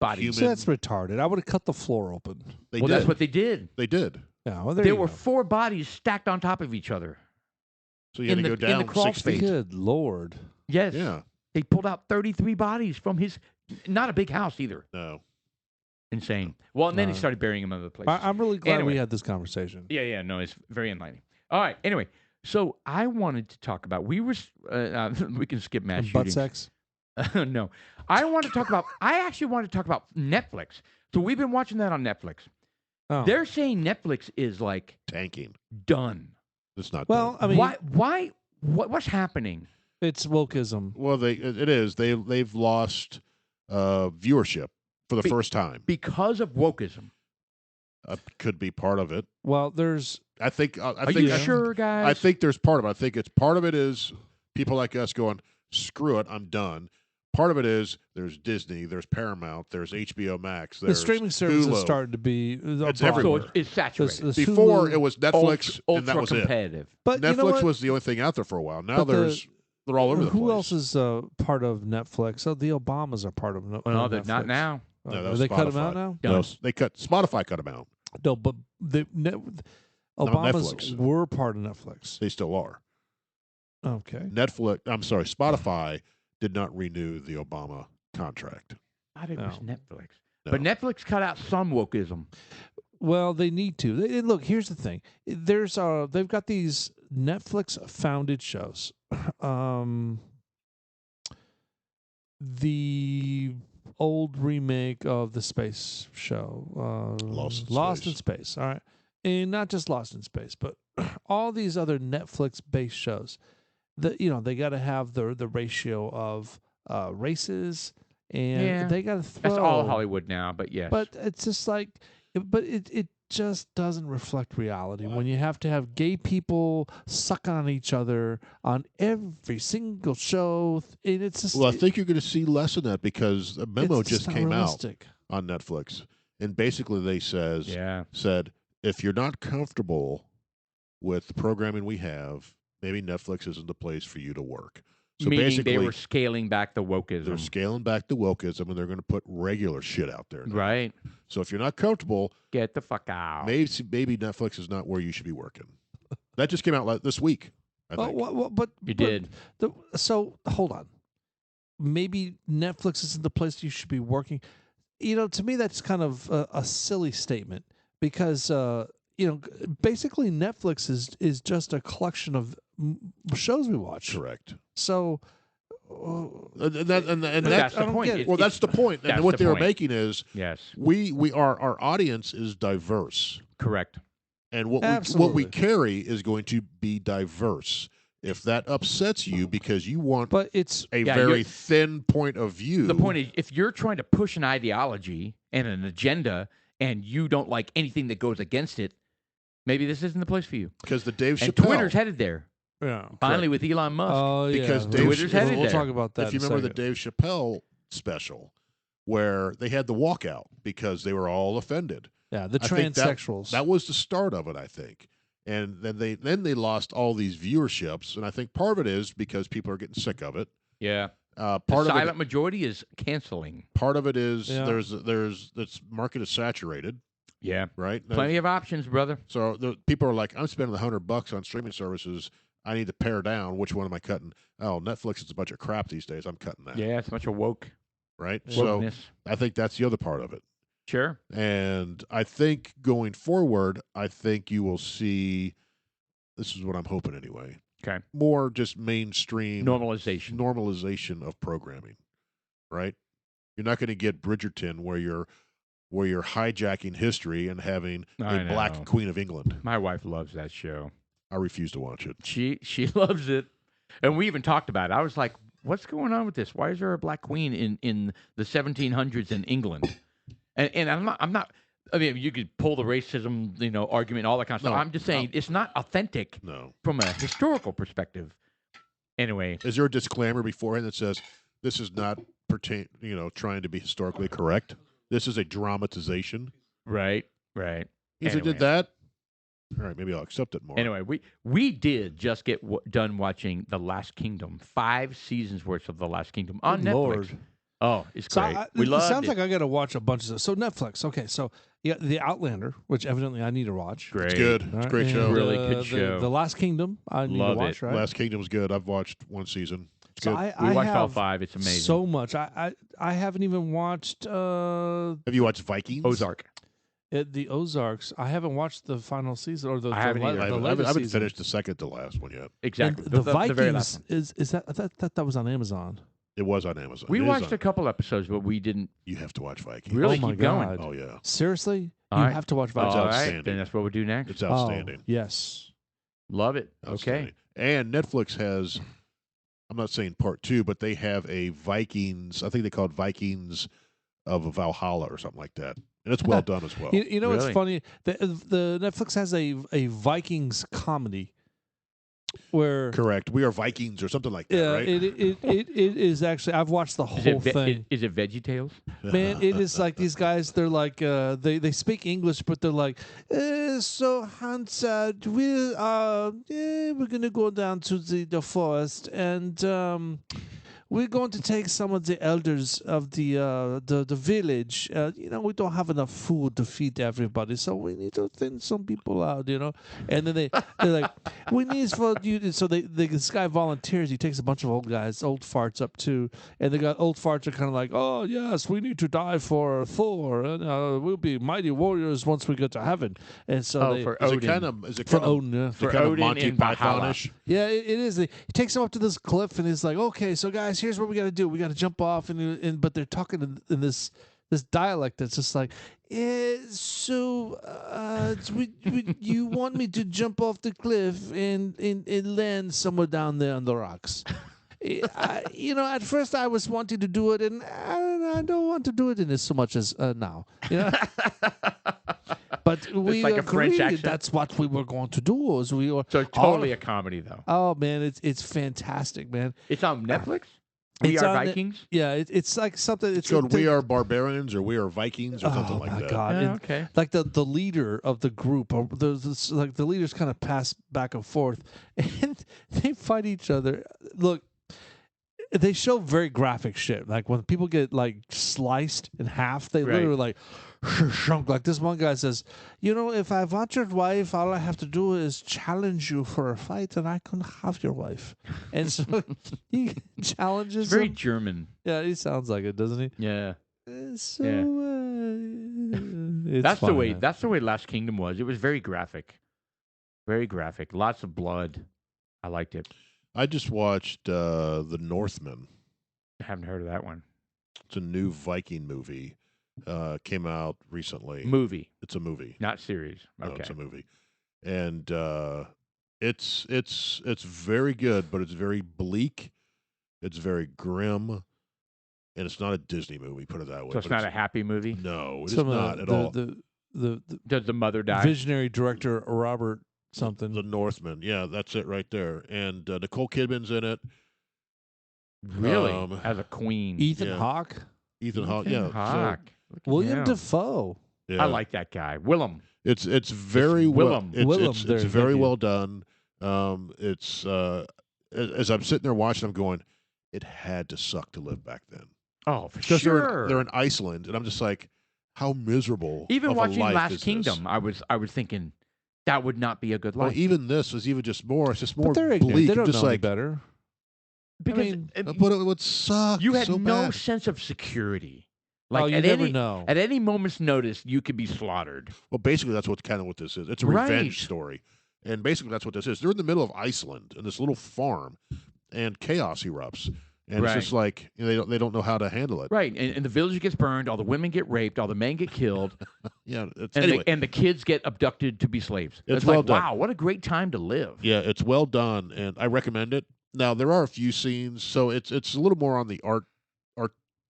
body. Human- So that's retarded. I would have cut the floor open. they Well, did. that's what they did. They did. Yeah, well, there There you were go. 4 bodies stacked on top of each other. So you had in to the- go in the down crawl 6 space. feet. Good Lord. Yes. Yeah. They pulled out 33 bodies from his, not a big house either. No. Insane. Well, and then he No. started burying them in other places. I'm really glad Anyway. we had this conversation. Yeah, no, it's very enlightening. All right, anyway, so I wanted to talk about, we can skip mass Butt shootings. sex. No, I actually want to talk about Netflix. So we've been watching that on Netflix. Oh. They're saying Netflix is like Tanking. done. It's not. Well, done. I mean, Why? What's happening? it's wokeism. Well, it is. They've lost viewership for the Be- first time. Because of wokeism. Could be part of it. Well, there's I think Are you sure, guys? I think there's part of it. I think it's part of it is people like us going, screw it, I'm done. Part of it is there's Disney, there's Paramount, there's HBO Max, The there's streaming services Hulu. started to be It's so everywhere. it's saturated. There's Before Hulu, it was Netflix, ultra and that was it. competitive. but you know Netflix what? was the only thing out there for a while. Now But they're all over the place. Who else is part of Netflix? Oh, the Obamas are part of Well, of no, they're Netflix. not now. No, that was they cut them Spotify. out now. No, Done. they cut Spotify cut them out. No, but Obamas Netflix. were part of Netflix. They still are. Okay. Spotify did not renew the Obama contract. I thought it was No. Netflix. No. But Netflix cut out some wokeism. Well, they need to. Look, here's the thing. They've got these Netflix founded shows. The old remake of the space show, Lost in Space. All right, and not just Lost in Space, but all these other Netflix based shows. They got to have the ratio of races, and they got to throw. That's all Hollywood now, but yes. But it's just like, it just doesn't reflect reality when you have to have gay people suck on each other on every single show, and it's just. Well, I think you're going to see less of that because a memo it's just not came realistic. out on Netflix, and basically they said if you're not comfortable with the programming we have, maybe Netflix isn't the place for you to work. So meaning basically, they were scaling back the wokeism. they're scaling back the wokeism, and they're going to put regular shit out there now. Right. So if you're not comfortable, Get the fuck out. maybe Netflix is not where you should be working. That just came out this week. I think. But You did. So hold on. Maybe Netflix isn't the place you should be working. To me that's kind of a silly statement because basically Netflix is just a collection of shows we watch. Correct. So. That's the point. Well, that's the point. And that's what the they were point. making is Yes. our audience is diverse, Correct. and what Absolutely. we carry is going to be diverse. If that upsets you because you want But it's a Yeah, very thin point of view, The point is, if you're trying to push an ideology and an agenda and you don't like anything that goes against it, maybe this isn't the place for you. because the Dave And Chappelle, Twitter's headed there. yeah. Finally, with Elon Musk. Oh yeah. Because We'll- Twitter's headed we'll there. talk about that. if you in a remember the second. Dave Chappelle special, where they had the walkout because they were all offended. Yeah, the I think transsexuals. That was the start of it, I think. And then they lost all these viewerships, and I think part of it is because people are getting sick of it. Yeah. Part The of silent it, majority is canceling. part of it is Yeah. there's this market is saturated, Yeah. right? Plenty of options, brother. So the people are like, I'm spending $100 on streaming services. I need to pare down. Which one am I cutting? Oh, Netflix is a bunch of crap these days. I'm cutting that. Yeah, it's a bunch of woke Right. So wokeness. I think that's the other part of it. Sure. And I think going forward, I think you will see. This is what I'm hoping anyway. Okay. More just mainstream Normalization. of programming, right? You're not going to get Bridgerton where you're hijacking history and having I a black know. Queen of England. My wife loves that show. I refuse to watch it. She loves it. And we even talked about it. I was like, what's going on with this? Why is there a black queen in the 1700s in England? And I'm not I mean, you could pull the racism, argument, all that kind of stuff. No, I'm just saying it's not authentic No. from a historical perspective. Anyway, Is there a disclaimer beforehand that says this is not trying to be historically correct? This is a dramatization. right. If they Anyway. did that, all right, maybe I'll accept it more. Anyway, we did just get done watching The Last Kingdom, 5 seasons worth of The Last Kingdom on Good Netflix. Lord. Oh, it's So great. We loved it. Sounds it. like I got to watch a bunch of stuff. So Netflix. Okay, so yeah, The Outlander, which evidently I need to watch. Great. It's good. All It's a right, great and, show. Really good show. The Last Kingdom, I need Love to watch. it. Right. Last Kingdom's good. I've watched one season. It's so good. We I watched all have 5. It's amazing. so much. I haven't even watched Have you watched Vikings? Ozark. the Ozarks. I haven't watched the final season or the I haven't either. I the haven't, latest haven't season. finished the second to last one yet. Exactly. And the very last Vikings one. is that I thought that was on Amazon. It was on Amazon. We It is watched on- a couple episodes, but we didn't You have to watch Vikings. really Oh my keep going. God. Oh yeah, Seriously, All you right. have to watch All Vikings. right, outstanding. then that's what we'll do next. it's outstanding. Oh, yes. Love it. Outstanding. Okay. And Netflix has. I'm not saying part 2, but they have a Vikings. I think they call it Vikings of Valhalla or something like that. and it's well done as well. You know what's Really? funny? The Netflix has a Vikings comedy where Correct. We are Vikings or something like that, yeah, right? it is actually. I've watched the whole thing. Is it VeggieTales? Man, it is like these guys. They're like they speak English, but they're like, so Hans, we're gonna go down to the forest and we're going to take some of the elders of the village. We don't have enough food to feed everybody, so we need to thin some people out. And then they're like, we need for you. So this guy volunteers. He takes a bunch of old guys, old farts up too, and the old farts are kind of like, oh yes, we need to die for Thor, and we'll be mighty warriors once we get to heaven. And so For Is Odin. it for kind of Odin, yeah. is it For kind of Odin Monty and Valhalla. Pythonish? Yeah, it is. He takes them up to this cliff, and he's like, "Okay, so guys, here's what we got to do. We got to jump off." But they're talking in this dialect that's just like, you want me to jump off the cliff and land somewhere down there on the rocks? At first I was wanting to do it, and I don't want to do it in this so much as now. But we like a French agreed accent. that's what we were going to do. Is we were So totally a comedy, though. Oh man, it's fantastic, man. It's on Netflix? We It's Are on Vikings? Yeah, it's like something. It's called We Are Barbarians or We Are Vikings or something like my that. God. Oh, And, okay. like the leader of the group, or like the leaders kind of pass back and forth, and they fight each other. Look, they show very graphic shit. Like when people get like sliced in half, they Right. literally like shrunk. Like this one guy says, if I want your wife, all I have to do is challenge you for a fight, and I can have your wife. And so he challenges It's very him. German. Yeah, he sounds like it, doesn't he? Yeah. So That's the way. That's the way Last Kingdom was. It was very graphic. Very graphic. Lots of blood. I liked it. I just watched The Northman. I haven't heard of that one. It's a new Viking movie. Came out recently. Movie, It's a movie. not series. No, Okay. it's a movie, and it's very good, but it's very bleak. It's very grim, and it's not a Disney movie. Put it that way. So it's but not a happy movie. No, it is Some not at all. The Does the mother die? visionary director Robert something. The Northman. Yeah, that's it right there. And Nicole Kidman's in it. Really? Um, As a queen. Ethan yeah. Hawke, Ethan Hawke. Ethan Yeah. Hawke. Look at William him. Defoe. Yeah. I like that guy. Willem. It's very well. Willem. Willem, It's there, very thank you. well done. It's as I'm sitting there watching, I'm going, it had to suck to live back then. Oh, for Because sure. they're in Iceland, and I'm just like, how miserable. Even of a watching life Last is Kingdom, This? I was thinking that would not be a good Well, life. even this was even just more. It's just more But they're ignorant. bleak. They I'm don't just know any like, better. because mean, but it would suck. you had so no bad. sense of security. Like you at never any know. at any moment's notice, you could be slaughtered. Well, basically, that's what this is. It's a Right. revenge story, and basically, that's what this is. They're in the middle of Iceland in this little farm, and chaos erupts, and Right. it's just like they don't know how to handle it. Right, and the village gets burned, all the women get raped, all the men get killed, Yeah. It's, and, anyway, and the kids get abducted to be slaves. It's It's well like, done. wow, what a great time to live. yeah, it's well done, and I recommend it. Now there are a few scenes, so it's a little more on the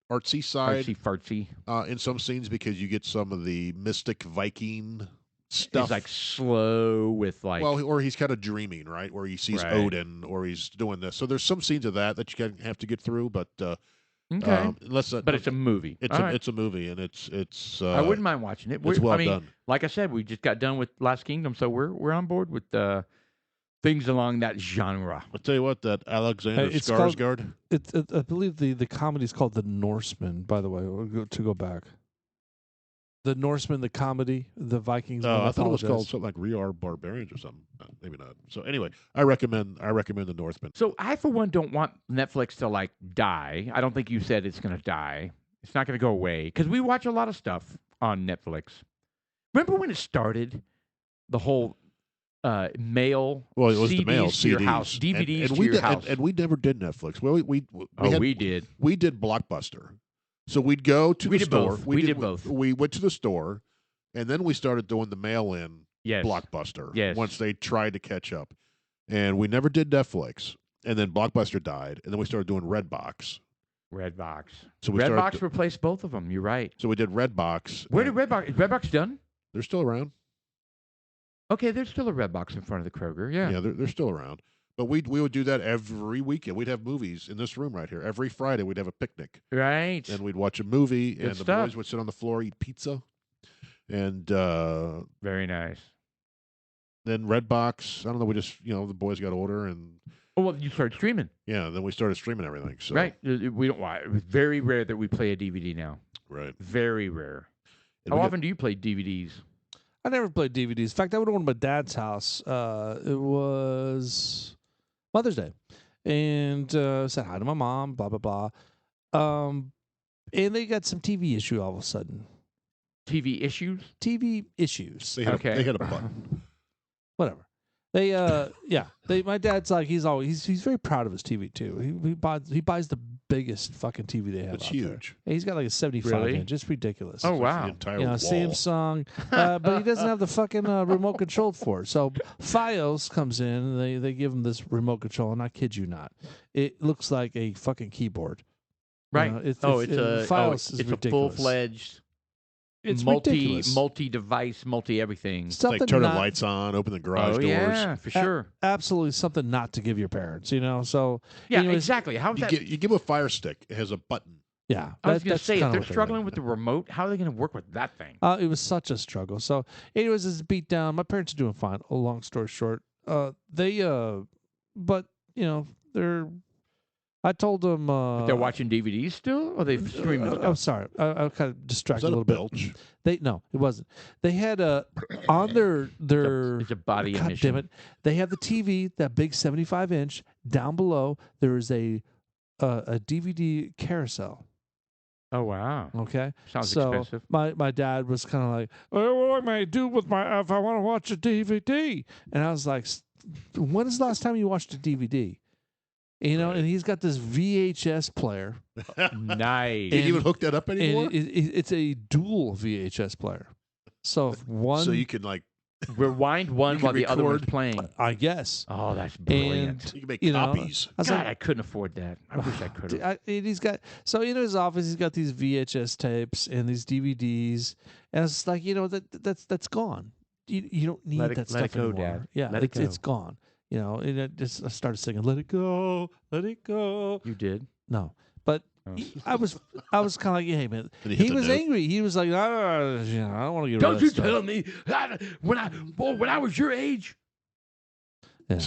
artsy side Artsy fartsy. in some scenes because you get some of the mystic Viking stuff. It's like slow with like. well, or he's kind of dreaming, right? Where he sees Right. Odin, or he's doing this. So there's some scenes of that you have to get through, but okay, unless but it's a movie. it's All a right. it's a movie, and it's I wouldn't mind watching it. it's well I mean, done. like I said, we just got done with Last Kingdom, so we're on board with things along that genre. I'll tell you what, that Alexander Hey, it's called- Skarsgård. I believe the comedy is called The Norseman. By the way, to go back, The Norseman, the comedy, the Vikings. I thought it was called apologize. something like "We Are Barbarians" or something. Maybe not. So anyway, I recommend the Northman. So I, for one, don't want Netflix to like die. I don't think you said it's going to die. It's not going to go away because we watch a lot of stuff on Netflix. Remember when it started? The whole mail. Well, it was CDs the mail, to your CDs, house, DVDs and to we your did, house. and we never did Netflix. Well, we we did. we did Blockbuster. So we'd go to We the did store. both. We did both. We went to the store, and then we started doing the mail-in Yes. Blockbuster. Yes. Once they tried to catch up, and we never did Netflix. And then Blockbuster died, and then we started doing Redbox. Redbox. So we Redbox started. replaced both of them. You're right. So we did Redbox. Where did and Redbox? Is Redbox done? They're still around. Okay, there's still a Redbox in front of the Kroger. Yeah. Yeah, they're still around. But we would do that every weekend. We'd have movies in this room right here. Every Friday we'd have a picnic. Right. And we'd watch a movie, Good and the stuff. boys would sit on the floor, eat pizza. And Very nice. then Redbox, I don't know, we just, the boys got older, and Oh, well, you started streaming. yeah, then we started streaming everything. So Right. We don't. Why? It's very rare that we play a DVD now. Right. Very rare. And How we often do you play DVDs? I never played DVDs. In fact, I went to one of my dad's house. It was Mother's Day, and said hi to my mom. Blah blah blah. And they got some TV issue all of a sudden. TV issues? TV issues. They had, Okay. they had a button. Whatever. They my dad's like he's very proud of his TV too. He buys the biggest fucking TV they have. It's out there. huge. And he's got like a 75 Really? inch. It's ridiculous. Oh, It's wow. The entire You know, wall. Samsung, but he doesn't have the fucking remote control for it. So Fios comes in, and they give him this remote control, and I kid you not, it looks like a fucking keyboard. You Right. know, It's Fios is it's a ridiculous. full-fledged It's ridiculous. multi-device, multi-everything. It's like Something turn the not- lights on, open the garage Oh, doors. yeah, for sure. Absolutely something not to give your parents. You know, so Yeah, anyways, exactly. How is that? You give them a Fire Stick. It has a button. yeah. I was going to that's say, if kinda they're what struggling doing. with the remote, how are they going to work with that thing? It was such a struggle. So, anyways, it's beat down. My parents are doing fine. A long story short, but they're. I told them. They're watching DVDs still, or they streaming I'm stuff? sorry. I kind of Is distracted that a a little bit. belch? No, it wasn't. They had on their It's a body God emission. damn it. They have the TV, that big 75 inch. Down below, there is a DVD carousel. Oh wow, Okay, sounds so expensive. my dad was kind of like, "Oh, what am I do with my if I want to watch a DVD?" And I was like, "When is the last time you watched a DVD?" You know, Right. and he's got this VHS player, Nice. Can you even hook that up anymore? and it's a dual VHS player. So if one, So you can like Rewind one You can while the other one's record- playing. I guess. Oh, that's brilliant. And you can make you know, copies. I was God, like, I couldn't afford that. I wish I could have. And he's got so in his office he's got these VHS tapes and these DVDs, and it's like that's gone. You don't need Let it- that let it stuff go, anymore. Dad. Yeah, Let it it's go. gone. You know, and I started singing "Let It Go, Let It Go." You did. No, but Oh. I was kind of like, hey man, Did he hit he the was note? angry. He was like, I don't want to get rid Don't of you that stuff. tell me when I was your age. Yeah.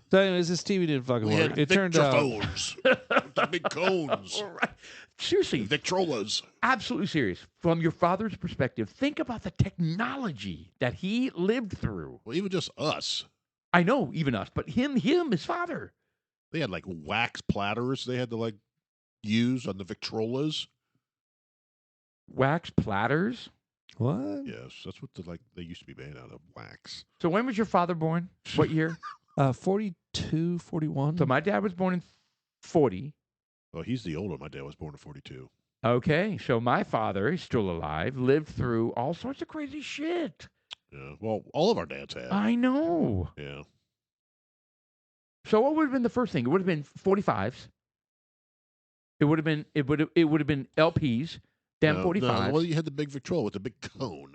So anyways, this TV didn't fucking We work. had It turned out. Victrophones with the big cones. All right. Seriously, Victrolas. absolutely serious. From your father's perspective, think about the technology that he lived through. Well, even just us. I know, even us, but him, his father. They had like wax platters they had to like use on the Victrolas. Wax platters. What? Yes, that's what they used to be made out of, wax. So when was your father born? What year? 42, 41. So my dad was born in 40. Well, he's the older. My dad was born in 42. Okay, so my father is still alive, lived through all sorts of crazy shit. Yeah. Well, all of our dads had. I know. Yeah. So what would have been the first thing? It would have been 45s. It would have been LPs, then No, 45s. No, well, you had the big Victrola with the big cone,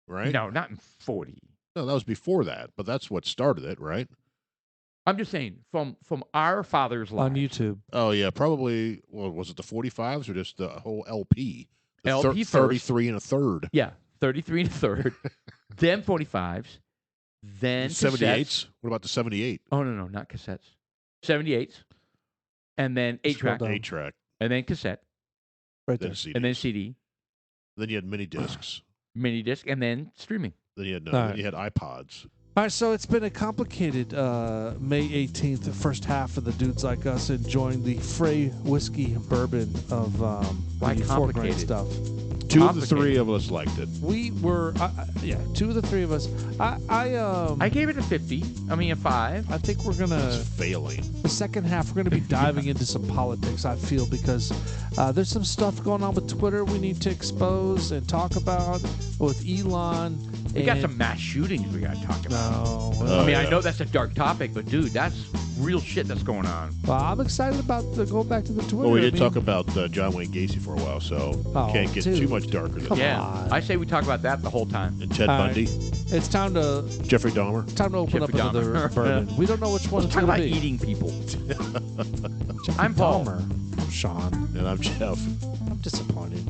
right? No, not in 40. No, that was before that, but that's what started it, right? I'm just saying from our father's life. on YouTube. Oh yeah, probably. Well, was it the 45s or just the whole LP? The LP first. 33 and a third. Yeah, 33 and a third, then 45s, then 78s. cassettes. What about the 78? Oh no, not cassettes. 78s, and then 8-track, down. 8-track. and then cassette, Right Then there. CD. and then CD, Then you had mini discs. mini disc, and then streaming. Then you had All then right. you had iPods. All right, so it's been a complicated May 18th, the first half of the Dudes Like Us enjoying the Frey whiskey bourbon of Why the Fort Grant complicated? stuff. Two of the Complicated. three of us liked it. We were, two of the three of us. I gave it a 50. I mean a 5. I think we're gonna It's failing. the second half. We're gonna be diving into some politics. I feel because there's some stuff going on with Twitter we need to expose and talk about with Elon. We got some mass shootings we got to talk about. No, Oh, I mean, I yeah. know that's a dark topic, but dude, that's real shit that's going on. Well, I'm excited about going back to the Twitter. Well, we I did mean, talk about John Wayne Gacy for a while, so Oh, can't get dude. too much darker than Come that. on. I say we talk about that the whole time. And Ted All right. Bundy, It's time to Jeffrey Dahmer. open Jeffrey up another Dahmer. bourbon. We don't know which one Let's it's talk going to about be. eating people. Jeffrey I'm Paul. Dahmer. I'm Sean. And I'm Jeff. I'm disappointed.